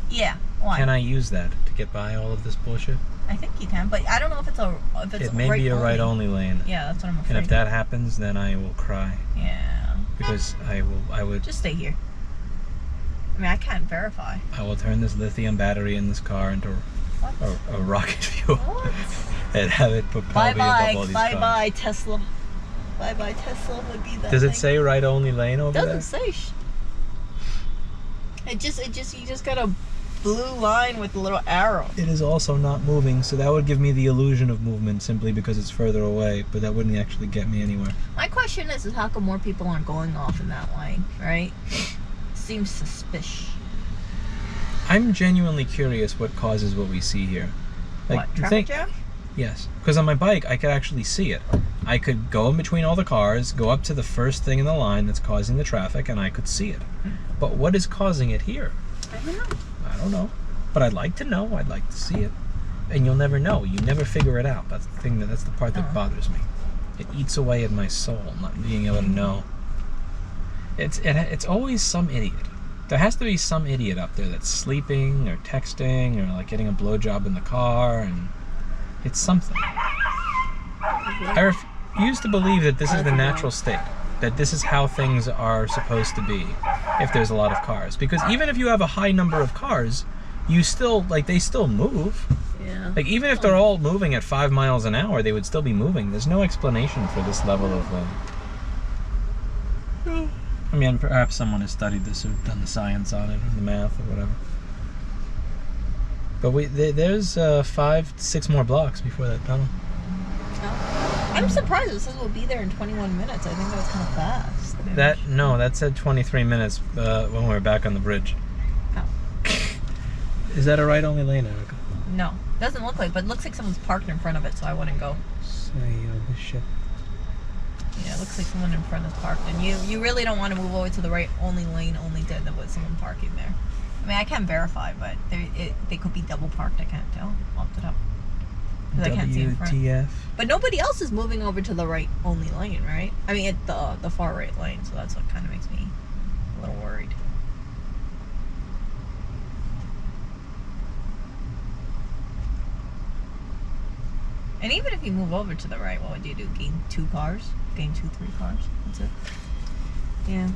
Yeah. Why? Can I use that to get by all of this bullshit? I think you can, but I don't know if it's It may be a right-only lane. Yeah, that's what I'm afraid. And if that happens, then I will cry. Yeah. Because I would just stay here. I mean, I can't verify. I will turn this lithium battery in this car into a rocket fuel. What? And have it propel me above all these cars. Bye Tesla. Bye Tesla would be that. Does it thing. say right-only lane over there? Doesn't say. It just you just got a blue line with a little arrow. It is also not moving, so that would give me the illusion of movement simply because it's further away, but that wouldn't actually get me anywhere. My question is how come more people aren't going off in that line, right? Seems suspicious. I'm genuinely curious what causes what we see here. Like, what, traffic jam? Yes, because on my bike I could actually see it. I could go in between all the cars, go up to the first thing in the line that's causing the traffic, and I could see it. But what is causing it here? I don't know, but I'd like to know. I'd like to see it, and you'll never know. You never figure it out. That's the thing. That's the part that bothers me. It eats away at my soul, not being able to know. It's always some idiot. There has to be some idiot up there that's sleeping or texting or like getting a blowjob in the car, and it's something. I refuse to believe that this is the natural state. That this is how things are supposed to be if there's a lot of cars. Because even if you have a high number of cars, you still, they still move. Yeah. Like, even if they're all moving at 5 miles an hour, they would still be moving. There's no explanation for this level of... I mean, perhaps someone has studied this or done the science on it, or the math, or whatever. But there's 5 to 6 more blocks before that tunnel. Oh. I'm surprised it says we'll be there in 21 minutes. I think that was kind of fast. That said 23 minutes when we were back on the bridge. Oh. Is that a right only lane, Erica? No, doesn't look like, but it looks like someone's parked in front of it, so I wouldn't go. This shit. Yeah, it looks like someone in front is parked, and you really don't want to move over to the right only lane, only to end up with someone parking there. I mean, I can't verify, but they could be double parked. I can't tell. I'll look it up. I can't see in front. WTF. But nobody else is moving over to the right only lane, right? I mean, the far right lane, so that's what kind of makes me a little worried. And even if you move over to the right, what would you do? Gain 2 cars? Gain 2, 3 cars? That's it. Yeah.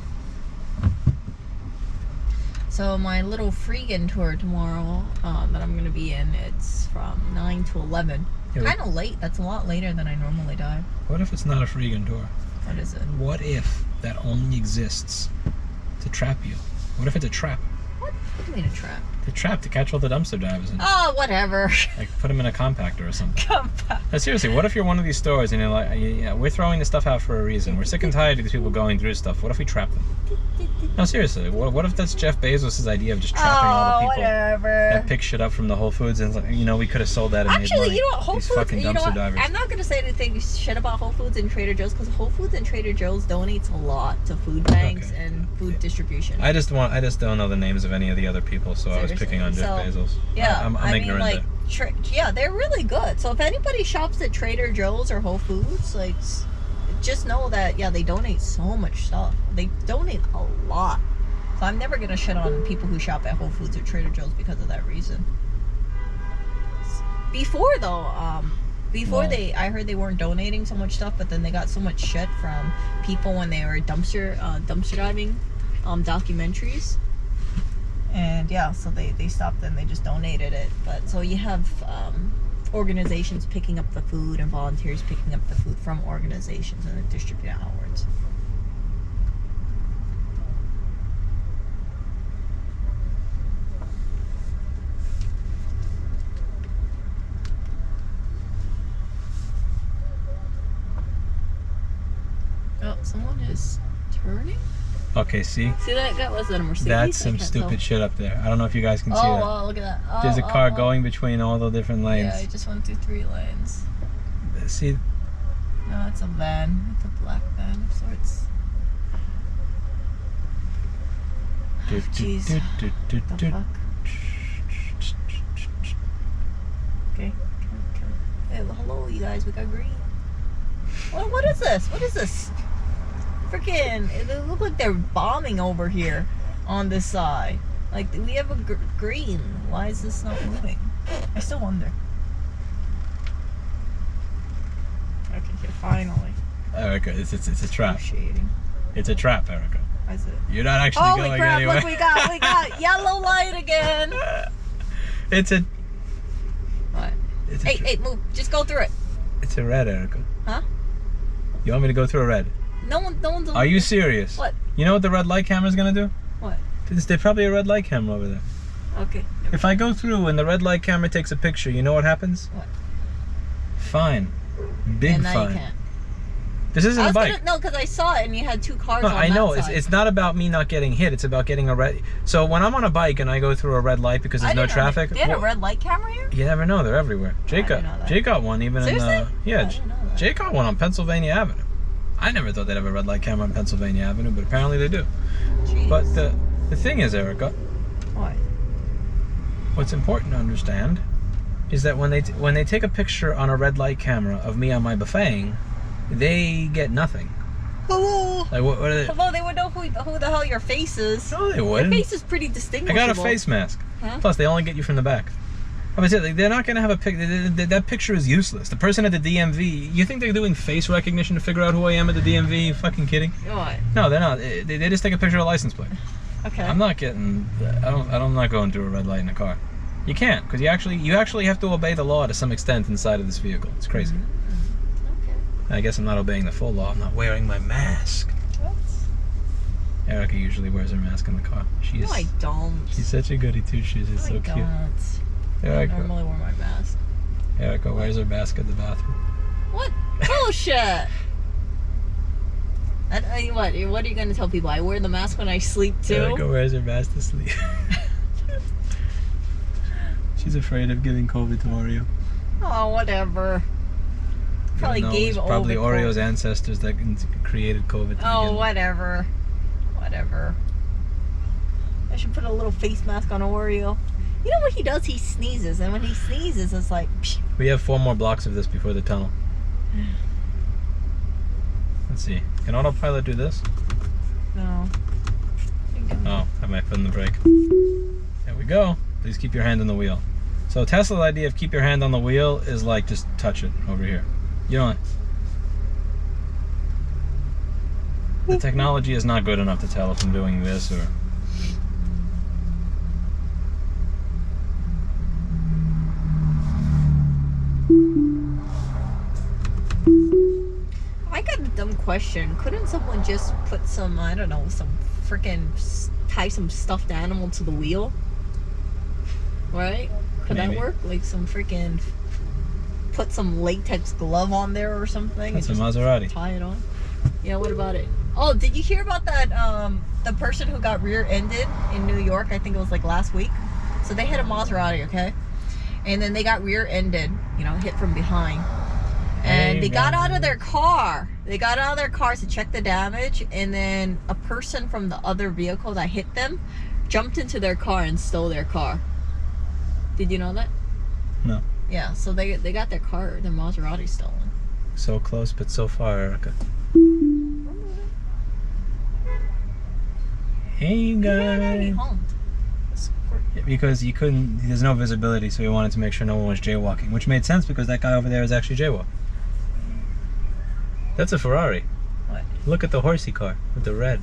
So my little Freegan tour tomorrow that I'm going to be in, it's from 9 to 11. Yeah, Kind of late. That's a lot later than I normally dive. What if it's not a Freegan door? What is it? What if that only exists to trap you? What if it's a trap? What do you mean a trap? The trap to catch all the dumpster divers in. Oh, whatever. Like put them in a compactor or something. Compact. No, seriously, what if you're one of these stores and you're like, yeah, we're throwing this stuff out for a reason. We're sick and tired of these people going through stuff. What if we trap them? No, seriously, what if that's Jeff Bezos' idea of just trapping all the people whatever. that pick shit up from the Whole Foods and it's like, we could have sold that and made Actually, money. you know what? Whole These Foods, fucking you know dumpster what? divers. I'm not going to say anything shit about Whole Foods and Trader Joe's because Whole Foods and Trader Joe's donates a lot to food banks and food distribution. I just don't know the names of any of the other people, so I was picking on Jeff Bezos. Yeah, I'm I mean, ignorant. like, yeah, they're really good. So if anybody shops at Trader Joe's or Whole Foods, like, just know that, yeah, they donate so much stuff. They donate a lot. So I'm never going to shit on people who shop at Whole Foods or Trader Joe's because of that reason. Before, though, I heard they weren't donating so much stuff, but then they got so much shit from people when they were dumpster diving documentaries. And yeah, so they stopped and they just donated it. But so you have organizations picking up the food and volunteers picking up the food from organizations and then distribute it outwards. Oh, someone is turning? Okay, see? See that guy? Was that a Mercedes? That's some stupid shit up there. I don't know if you guys can see that. Oh, look at that. Oh, There's a car going between all the different lanes. Yeah, it just went through 3 lanes. See? No, it's a van. It's a black van of sorts. Jeez. The fuck? Okay. Hey, well, hello, you guys. We got green. What is this? What is this? Freaking, it look like they're bombing over here on this side. Like, we have a green. Why is this not moving? I still wonder. Okay, finally. Erica, it's a trap. Shading. It's a trap, Erica. Why is it? You're not actually going Holy crap, anywhere. look, we got yellow light again. It's a... What? It's a Hey, move. Just go through it. It's a red, Erica. Huh? You want me to go through a red? No one's... Are you serious? What? You know what the red light camera's gonna do? What? There's probably a red light camera over there. Okay. If I go through and the red light camera takes a picture, you know what happens? What? Fine. Big and now fine. you can't. This isn't a bike. No, because I saw it and you had 2 cars No, on I know. that side. It's not about me not getting hit. It's about getting a red... So when I'm on a bike and I go through a red light because there's no traffic... They had a red light camera here? You never know. They're everywhere. Jake got one even Seriously? in... Yeah, I didn't know that. Jake got one on Pennsylvania Avenue. I never thought they'd have a red light camera on Pennsylvania Avenue, but apparently they do. Jeez. But the thing is, Erica... What? What's important to understand is that when they take a picture on a red light camera of me on my buffeting, they get nothing. Hello. Like what are they? Hello, they would know who the hell your face is. No, they Your wouldn't. face is pretty I distinguishable. got a face mask. Huh? Plus, they only get you from the back. I was saying, they're not gonna have a pic. That picture is useless. The person at the DMV. You think they're doing face recognition to figure out who I am at the DMV? You fucking kidding? What? No, they're not. They just take a picture of a license plate. Okay. I'm not getting. I'm not going through a red light in a car. You can't, because you actually have to obey the law to some extent inside of this vehicle. It's crazy. Okay. I guess I'm not obeying the full law. I'm not wearing my mask. What? Erica usually wears her mask in the car. No, I don't. She's such a goody two shoes. It's so cute. I Erica. normally wear my mask. Erica wears her mask at the bathroom. What? Bullshit. What are you gonna tell people? I wear the mask when I sleep too. Erica wears her mask to sleep. She's afraid of giving COVID to Oreo. Oh, whatever. Probably gave probably over Oreo's ancestors that created COVID. Oh, whatever. Whatever. I should put a little face mask on Oreo. You know what he does? He sneezes, and when he sneezes, it's like. Psh. We have 4 more blocks of this before the tunnel. Let's see. Can Autopilot do this? No. Oh, I might put in the brake. There we go. Please keep your hand on the wheel. So Tesla's idea of keep your hand on the wheel is like just touch it over here. You don't. The technology is not good enough to tell if I'm doing this or. I got a dumb question. Couldn't someone just put some, I don't know, some freaking tie some stuffed animal to the wheel? Right? Could Maybe. that work? Like some freaking put some latex glove on there or something? That's a and just Maserati. tie it on. Yeah, what about it? Oh, did you hear about that? The person who got rear-ended in New York, I think it was like last week. So they hit a Maserati, okay? And then they got rear-ended, you know, hit from behind. And they got out of their car. They got out of their cars to check the damage. And then a person from the other vehicle that hit them jumped into their car and stole their car. Did you know that? No. Yeah, so they got their car, their Maserati stolen. So close but so far, Erica. Hey He guys. honked. Yeah, because you couldn't, there's no visibility, so we wanted to make sure no one was jaywalking, which made sense because that guy over there is actually jaywalking. That's a Ferrari. What? Look at the horsey car with the red.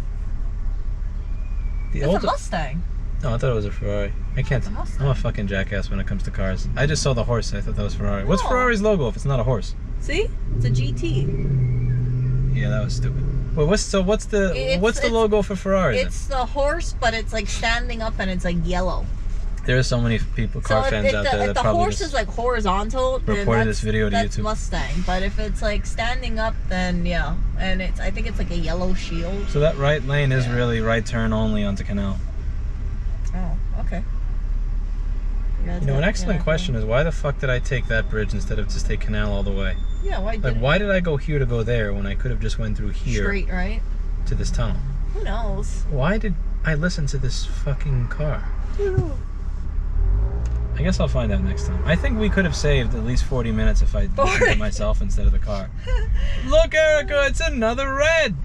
The That's old. a Mustang. No, I thought it was a Ferrari. I can't. It's a Mustang. I'm a fucking jackass when it comes to cars. I just saw the horse. I thought that was Ferrari. What's No. Ferrari's logo if it's not a horse? See? It's a GT. Yeah, that was stupid. Wait, what's the It's- logo for Ferrari? Then? It's the horse, but it's like standing up and it's like yellow. There are so many people, car So fans if out the, there if that the probably horse just is like horizontal, then reported this video to that's YouTube. Mustang. But if it's like standing up, then yeah, and I think it's like a yellow shield. So that right lane is Yeah. really right turn only onto Canal. Oh, okay. You know, an excellent question is why the fuck did I take that bridge instead of just take Canal all the way? Yeah, why? Like, Did why did I go here to go there when I could have just went through here straight, right? to this tunnel? Who knows? Why did I listen to this fucking car? I guess I'll find out next time. I think we could have saved at least 40 minutes if I listened to myself instead of the car. Look, Erica, it's another red!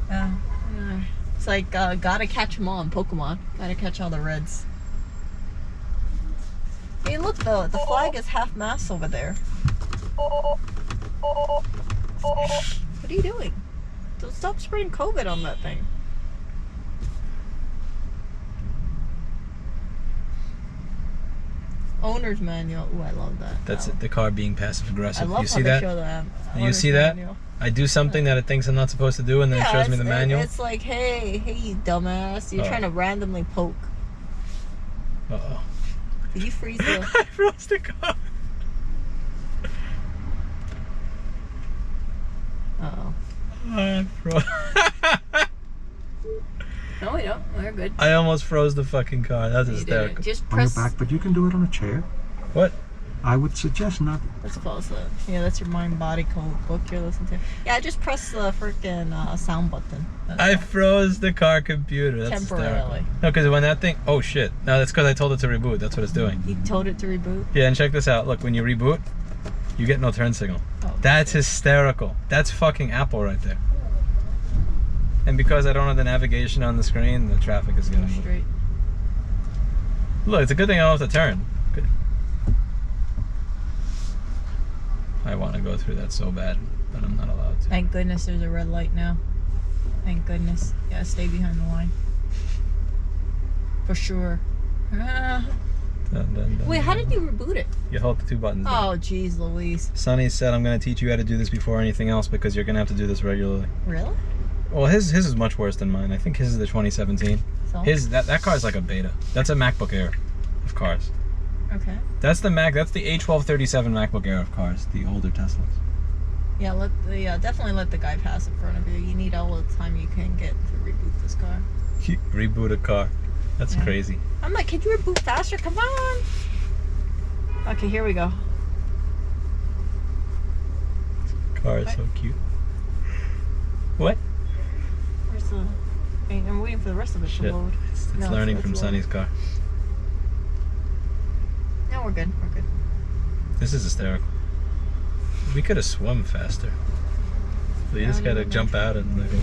Yeah. It's like gotta catch them all in Pokemon. Gotta catch all the reds. Hey, look, the flag is half mast over there. What are you doing? Don't stop spreading COVID on that thing. Owner's manual. Ooh, I love that. That's Oh. it, the car being passive I aggressive. love You how see they that? show that. You owner's see that? manual. I do something that it thinks I'm not supposed to do and then it shows me the manual. It's like, hey, you dumbass. You're Oh. trying to randomly poke. Uh-oh. Did you freeze the... I froze the car. Uh-oh. I froze. No, we don't. We're good. I almost froze the fucking car. That's You hysterical. didn't. Just On your press... back, but you can do it on a chair. What? I would suggest not. Let's close that. Yeah, that's your mind body code book you're listening to. Yeah, just press the freaking sound button. That's I all. froze the car computer. That's hysterical. Temporarily. No, because when that thing... Oh, shit. No, that's because I told it to reboot. That's what it's doing. You told it to reboot? Yeah, and check this out. Look, when you reboot, you get no turn signal. Oh, That's hysterical. That's fucking Apple right there. And because I don't have the navigation on the screen, the traffic is getting... straight. Look, it's a good thing I don't have to turn. Good. I want to go through that so bad, but I'm not allowed to. Thank goodness there's a red light now. Thank goodness. Yeah, stay behind the line. For sure. Dun, dun, dun, Wait, dun. how did you reboot it? You hold the 2 buttons down. Oh, jeez Louise. Sonny said, I'm going to teach you how to do this before anything else because you're going to have to do this regularly. Really? Well, his is much worse than mine. I think his is the 2017. So? That car is like a beta. That's a MacBook Air of cars. Okay. That's the A1237 MacBook Air of cars, the older Teslas. Yeah, definitely let the guy pass in front of you. You need all the time you can get to reboot this car. Reboot a car. That's crazy. I'm like, can you reboot faster? Come on. Okay, here we go. Car is so cute. What? Where's the... I'm waiting for the rest of it to load. It's learning from Sonny's car. No, we're good. We're good. This is hysterical. We could have swum faster. So you just gotta jump out and go.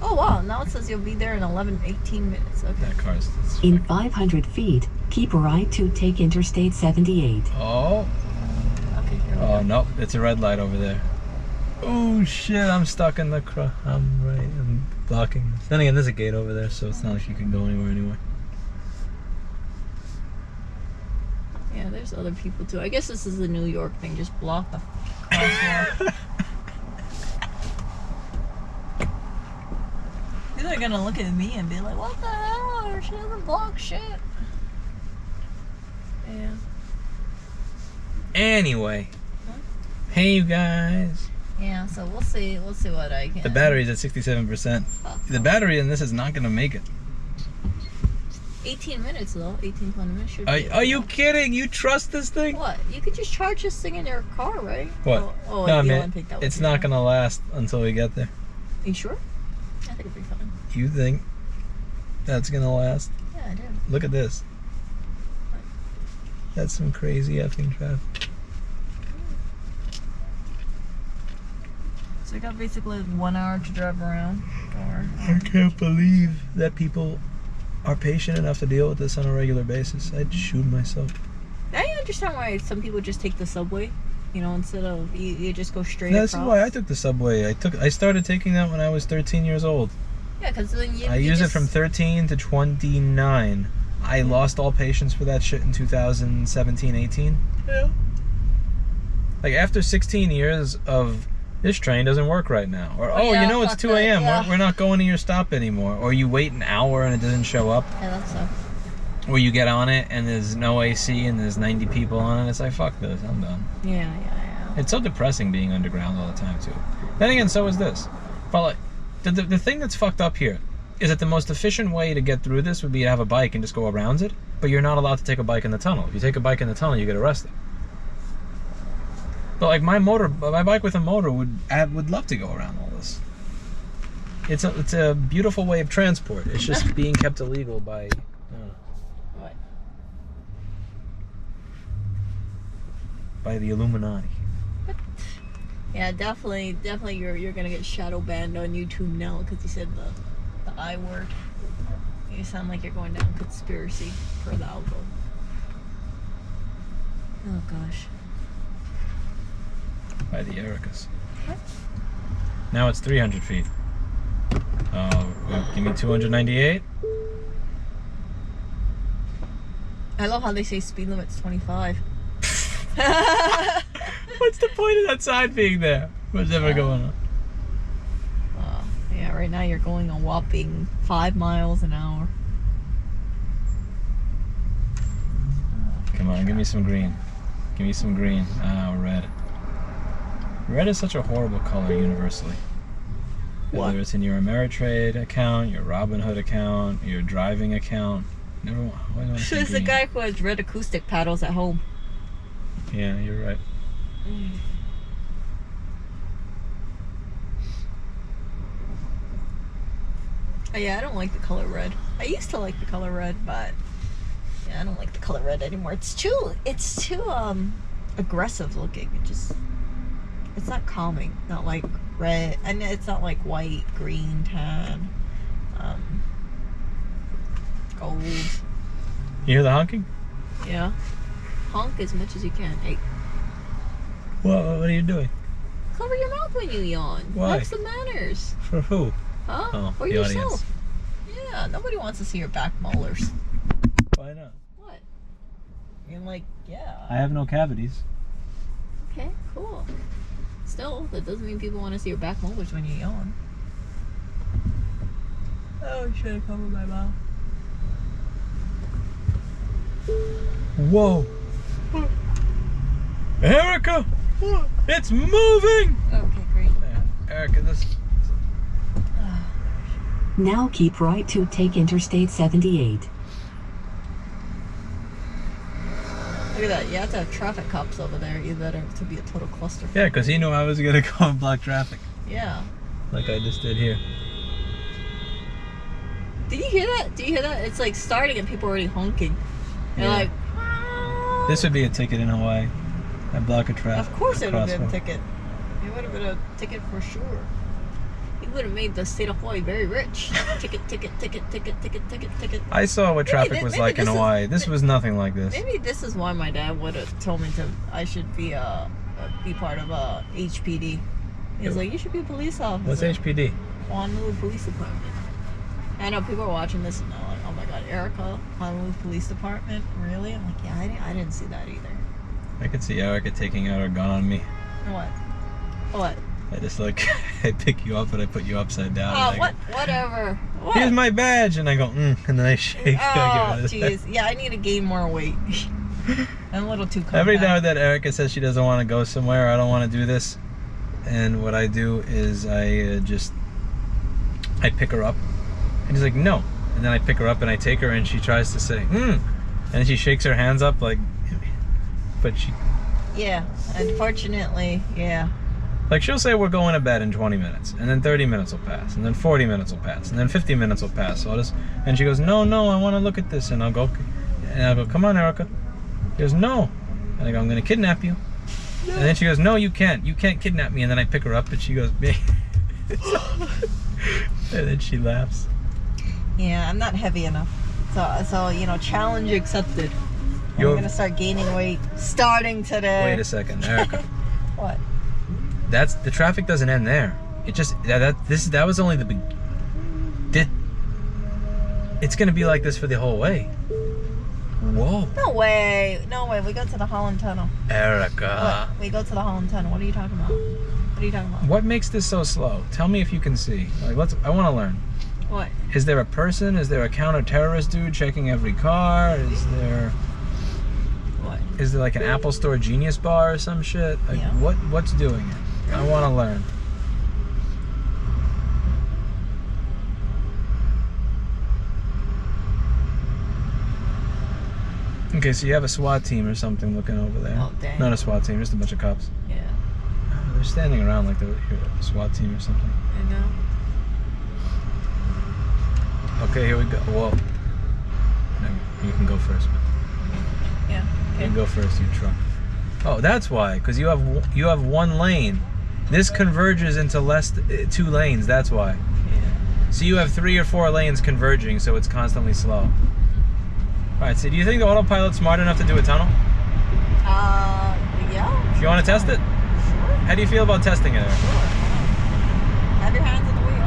Oh wow, now it says you'll be there in 18 minutes. Okay. That car's. In 500 feet, keep right to take Interstate 78. Oh. Okay, here we go. Oh no, it's a red light over there. Oh shit, I'm stuck in the I'm blocking. Then again, there's a gate over there, so it's not like you can go anywhere anyway. Yeah, there's other people too. I guess this is the New York thing. Just block the crosswalk. People are gonna look at me and be like, "What the hell? She doesn't block shit." Yeah. Anyway, hey you guys. Yeah. So we'll see. We'll see what I can. The battery's at 67%. The battery in this is not gonna make it. 18 minutes though. 18, 20 minutes should be. Are you kidding? You trust this thing? What? You could just charge this thing in your car, right? What? Oh, No, the man, Olympic, that was it's your not one. gonna last until we get there. Are you sure? I think it'll be fine. You think that's gonna last? Yeah, I do. Look at this. That's some crazy effing traffic. So we got basically 1 hour to drive around. I can't believe that people are patient enough to deal with this on a regular basis. I'd shoot myself. Now you understand why some people just take the subway, you know, instead of you just go straight That's across. why I took the subway. I started taking that when I was 13 years old. Yeah, because then I used it from 13 to 29. I lost all patience for that shit in 2017, 18. Yeah. Like after 16 years of this train doesn't work right now. Or, yeah, you know, it's fuck 2 that, a.m. yeah. We're not going to your stop anymore. Or you wait an hour and it doesn't show up. Yeah, that sucks. Or you get on it and there's no AC and there's 90 people on it. It's like, fuck this, I'm done. Yeah. It's so depressing being underground all the time, too. Then again, so is this. But like, the thing that's fucked up here is that the most efficient way to get through this would be to have a bike and just go around it. But you're not allowed to take a bike in the tunnel. If you take a bike in the tunnel, you get arrested. But like my bike with a motor would love to go around all this. It's a beautiful way of transport. It's just being kept illegal by, I don't know, What? by the Illuminati. Yeah, definitely you're gonna get shadow banned on YouTube now because you said the I word. You sound like you're going down conspiracy for the album. Oh gosh. By the Ericas. What? Now it's 300 feet. Give me 298. I love how they say speed limit's 25. What's the point of that sign being there? What's ever going on? Yeah, right now you're going a whopping 5 miles an hour. Come on, give me some green. Give me some green. Red. Red is such a horrible color universally. What? Whether it's in your Ameritrade account, your Robinhood account, your driving account. Why do I want to say There's a green? guy who has red acoustic paddles at home. Yeah, you're right. Oh, yeah, I don't like the color red. I used to like the color red, but yeah, I don't like the color red anymore. It's too aggressive looking. It's not calming. Not like red, and it's not like white, green, tan, gold. You hear the honking? Yeah, honk as much as you can. Hey, What are you doing? cover your mouth when you yawn. Why? Have some manners. For who? Huh? Oh, For the yourself. audience. Yeah, nobody wants to see your back molars. Why not? What? You're like, yeah. I have no cavities. Okay, cool. Still, that doesn't mean people want to see your back molars when you yawn. Oh, I should have covered my mouth. Whoa. Erica! It's moving! Okay, great. Erica, this... Now keep right to take Interstate 78. Look at that. You have to have traffic cops over there either to be a total cluster. Yeah, because he knew I was going to go and block traffic. Yeah. Like I just did here. Did you hear that? Do you hear that? It's like starting and people are already honking. They're Yeah. like, This would be a ticket in Hawaii. I block a traffic. of course it would have been a crosswalk. ticket. It would have been a ticket for sure. It would have made the state of Hawaii very rich. Ticket, ticket, ticket, ticket, ticket, ticket, ticket. I saw what traffic was maybe like in this is- Hawaii. This was nothing like this. Maybe this is why my dad would have told me I should be part of HPD. He's like, you should be a police officer. What's HPD? Honolulu Police Department. I know people are watching this and they're like, oh my god, Erica, Honolulu Police Department? Really? I'm like, yeah, I didn't see that either. I could see Erica taking out her gun on me. What? What? I just like, I pick you up and I put you upside down. Oh, and I what? Whatever. What? Here's my badge, and I go, and then I shake. Oh, jeez. Yeah, I need to gain more weight. I'm a little too compact. Every now and then, Erica says she doesn't want to go somewhere. I don't want to do this, and what I do is I pick her up, and he's like, no, and then I pick her up and I take her, and she tries to say, and she shakes her hands up like, but she, Yeah, unfortunately, yeah. like she'll say we're going to bed in 20 minutes, and then 30 minutes will pass, and then 40 minutes will pass, and then 50 minutes will pass. So and she goes, no, I want to look at this, and I'll go, come on, Erica. She goes, no, and I go, I'm going to kidnap you. No. And then she goes, no, you can't kidnap me. And then I pick her up, and she goes, me. And then she laughs. Yeah, I'm not heavy enough. So you know, challenge accepted. I'm gonna start gaining weight starting today. Wait a second, Erica. What? That's the traffic doesn't end there. It just that was only the it's gonna be like this for the whole way. Whoa. No way. We go to the Holland Tunnel. Erica. What? We go to the Holland Tunnel. What are you talking about? What are you talking about? What makes this so slow? Tell me if you can see. Like, I want to learn. What? Is there a person? Is there a counter-terrorist dude checking every car? Is there like an Apple Store Genius bar or some shit? Like, Yeah. what's doing it? I want to learn. Okay, so you have a SWAT team or something looking over there. Oh, dang. Not a SWAT team, just a bunch of cops. Yeah. Oh, they're standing around like they're here, a SWAT team or something. I know. Okay, here we go. Whoa. No, you can go first. Yeah. You can go first, you truck. Oh, that's why, because you have one lane. This converges into 2 lanes, that's why. Yeah. So you have 3 or 4 lanes converging, so it's constantly slow. Alright, so do you think the Autopilot's smart enough to do a tunnel? Yeah. Do you want to test it? Sure. How do you feel about testing it? Sure. Have your hands on the wheel.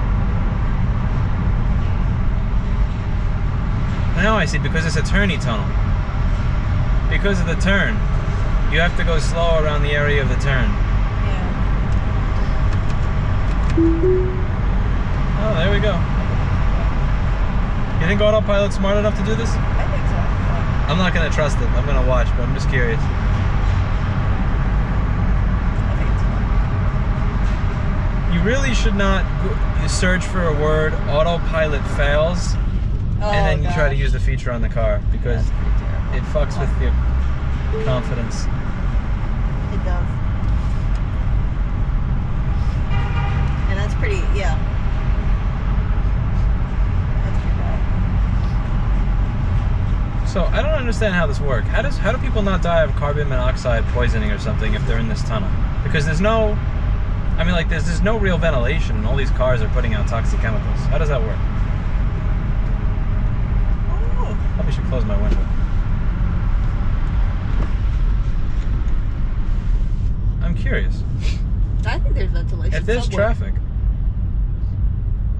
Now I see, because it's a turny tunnel. Because of the turn, you have to go slow around the area of the turn. Yeah. Oh, there we go. You think Autopilot's smart enough to do this? I think so. I'm not going to trust it. I'm going to watch, but I'm just curious. I think it's fun. You really should not you search for a word, Autopilot fails, and then you try to use the feature on the car, because it fucks with your confidence. It does. And that's pretty, yeah. That's pretty bad. So I don't understand how this works. How do people not die of carbon monoxide poisoning or something if they're in this tunnel? Because there's no real ventilation, and all these cars are putting out toxic chemicals. How does that work? Oh. Probably should close my window. I'm curious. I think there's ventilation If there's somewhere. traffic,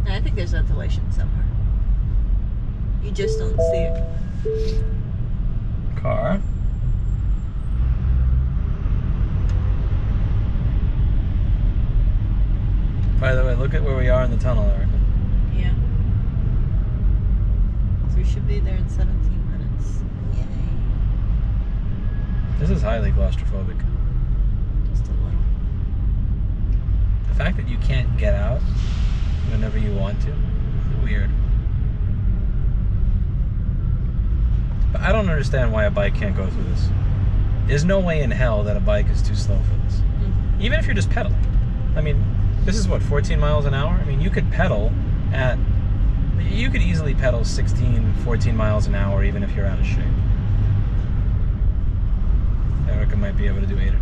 I think there's ventilation somewhere. You just don't see it. car. By the way, look at where we are in the tunnel, Erica. Yeah. So we should be there in 17 minutes. Yay. This is highly claustrophobic. Just a little. The fact that you can't get out whenever you want to is weird. But I don't understand why a bike can't go through this. There's no way in hell that a bike is too slow for this. Even if you're just pedaling. I mean, this is what, 14 miles an hour? I mean, you could pedal at... You could easily pedal 16, 14 miles an hour even if you're out of shape. Erica might be able to do 8 or 10.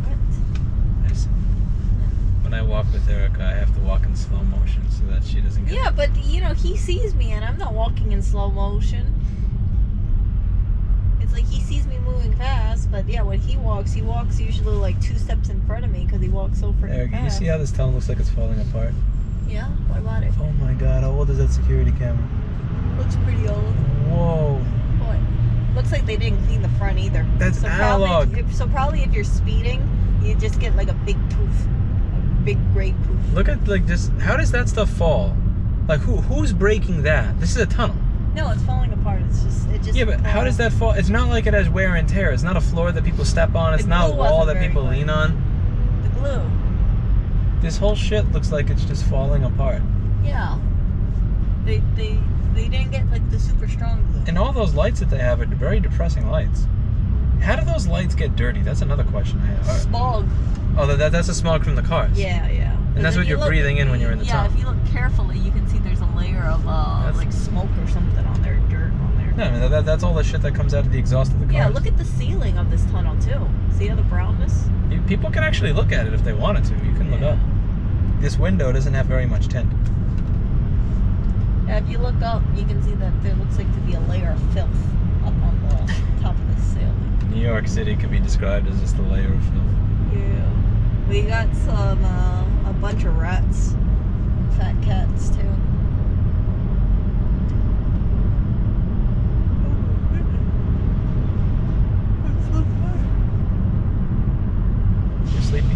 What? I see. When I walk with Erica, I have to walk in slow motion so that she doesn't get... Yeah, but you know, he sees me and I'm not walking in slow motion. It's like he sees me moving fast, but yeah, when he walks usually like 2 steps in front of me because he walks so freaking Erica, fast. you see how this tunnel looks like it's falling apart? Yeah? What about it? Oh my god, how old is that security camera? Looks pretty old. Whoa. What? Looks like they didn't clean the front either. That's analog. Probably if you're speeding, you just get like a big poof. A big gray poof. Look at like this. How does that stuff fall? Like who's breaking that? This is a tunnel. No, it's falling apart. It just. Yeah, but how does that fall? It's not like it has wear and tear. It's not a floor that people step on. It's The not a glue wall wasn't that very people good. lean on. The glue. This whole shit looks like it's just falling apart. Yeah. They didn't get like the super strong glue. And all those lights that they have are very depressing lights. How do those lights get dirty? That's another question I have. Smog. Oh, that's the smog from the cars. Yeah. And that's If what you you're look- breathing in when you're in the Yeah, tunnel. if you look carefully, you can see there's a layer of like smoke or something on there, dirt on there. No, I mean, that's all the shit that comes out of the exhaust of the cars. Yeah, look at the ceiling of this tunnel too. See how the brownness? People can actually look at it if they wanted to. You can look Yeah. up. This window doesn't have very much tint. Yeah, if you look up, you can see that there looks like to be a layer of filth up on the top of the ceiling. New York City can be described as just a layer of filth. Yeah. We got some, a bunch of rats. Fat cats too. You're sleepy.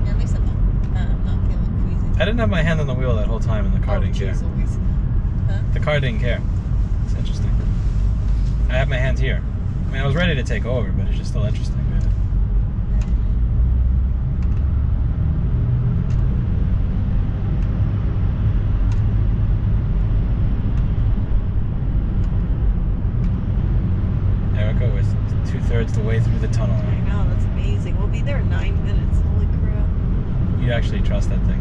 Yeah, at least I'm not feeling queasy. I didn't have my hand on the wheel that whole time and the car didn't care. jeez Louise. Huh? The car didn't care. It's interesting. I have my hands here. I mean, I was ready to take over, but it's just still interesting. Erica, we're 2/3 the way through the tunnel. I know, that's amazing. We'll be there in 9 minutes. Holy crap. You actually trust that thing?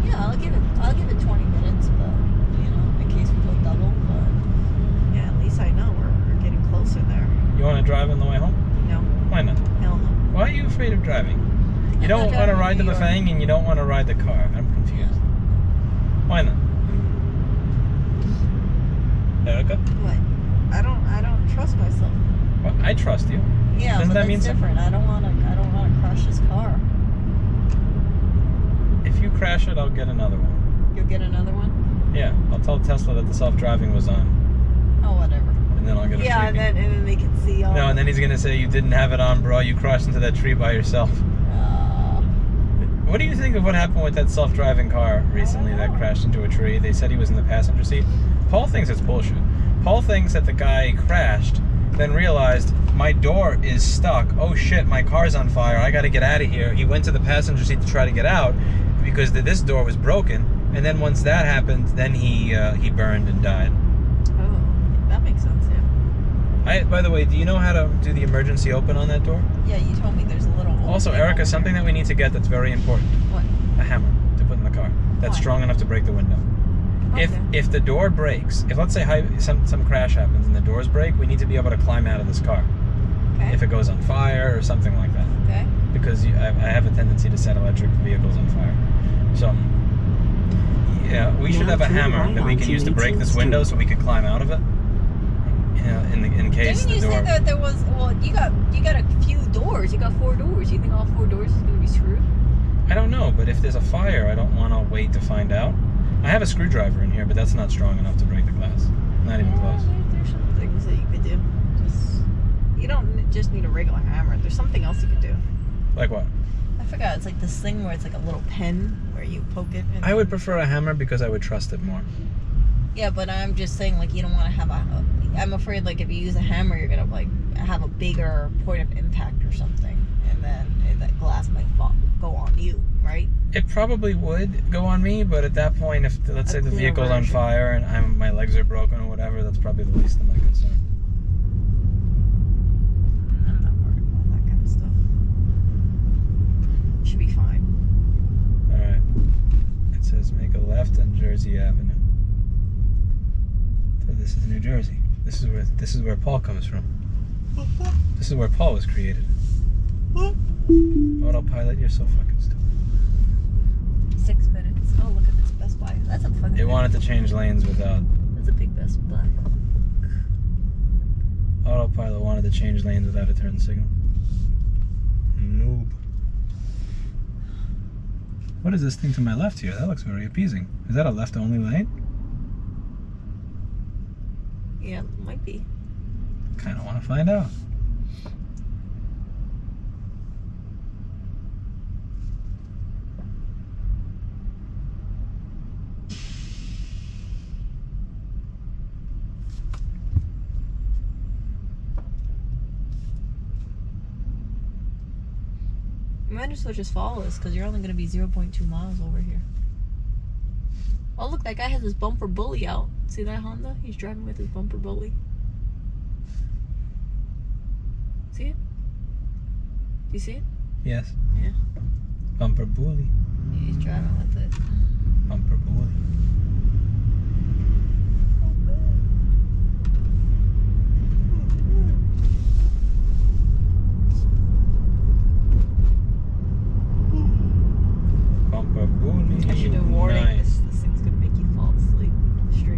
Yeah, I'll give it 20 minutes, but you know, in case we go double. But yeah, at least I know we're getting closer there. You want to drive on the way home? No, Why not? hell no. Why are you afraid of driving? You I'm don't not want to driving ride the New York. Bafang and you don't want to ride the car. I'm confused. Why not? Erica? What? I don't trust myself. Well, I trust you. Yeah, Doesn't but that mean that's different. I don't wanna crush this car. If you crash it, I'll get another one. You'll get another one? Yeah, I'll tell Tesla that the self-driving was on, Oh, whatever. and then I'll get a Yeah, and freebie. then they can see all. No, and then he's gonna say you didn't have it on, bro. You crashed into that tree by yourself. What do you think of what happened with that self-driving car recently that crashed into a tree? They said he was in the passenger seat. Paul thinks it's bullshit. Paul thinks that the guy crashed, then realized my door is stuck. Oh shit, my car's on fire. I got to get out of here. He went to the passenger seat to try to get out because this door was broken. And then once that happened, then he burned and died. Oh, that makes sense. Yeah. By the way, do you know how to do the emergency open on that door? Yeah, you told me there's a little. Also, Erica, something that we need to get that's very important. What? A hammer to put in the car. That's Why? strong enough to break the window. Okay. If the door breaks, if let's say some crash happens and the doors break, we need to be able to climb out of this car. Okay. If it goes on fire or something like that. Okay. Because I have a tendency to set electric vehicles on fire. So, yeah, we should Now have a turn hammer right that we can onto use to break 18th this window so we can climb out of it. You know, in case Didn't the you door... say that there was? Well, you got a few doors. You got 4 doors. You think all 4 doors is gonna be screwed? I don't know, but if there's a fire, I don't want to wait to find out. I have a screwdriver in here, but that's not strong enough to break the glass. Not even close. There's some things that you could do. You don't just need a regular hammer. There's something else you could do. Like what? I forgot. It's like this thing where it's like a little pen where you poke it. And I would prefer a hammer because I would trust it more. Yeah, but I'm just saying, like, you don't want to have I'm afraid, like, if you use a hammer, you're gonna, like, have a bigger point of impact or something, and then that glass might go on you, right? It probably would go on me, but at that point, if let's say the clear vehicle's on version. fire and my legs are broken or whatever, that's probably the least of my concern. I'm not worried about that kind of stuff. Should be fine. All right. It says make a left on Jersey Avenue. So this is New Jersey. This is where Paul comes from. This is where Paul was created. Autopilot, you're so fucking stupid. 6 minutes. Oh, look at this Best Buy. That's a fucking. It wanted to change lanes without. That's a big Best Buy. Autopilot wanted to change lanes without a turn signal. Noob. What is this thing to my left here? That looks very appeasing. Is that a left-only lane? Yeah, might be. Kind of want to find out. You might as well just follow us, because you're only going to be 0.2 miles over here. Oh, look, that guy has his bumper bully out. See that Honda? He's driving with his bumper bully. See it? Do you see it? Yes. Yeah. Bumper bully. He's driving with it. Bumper bully.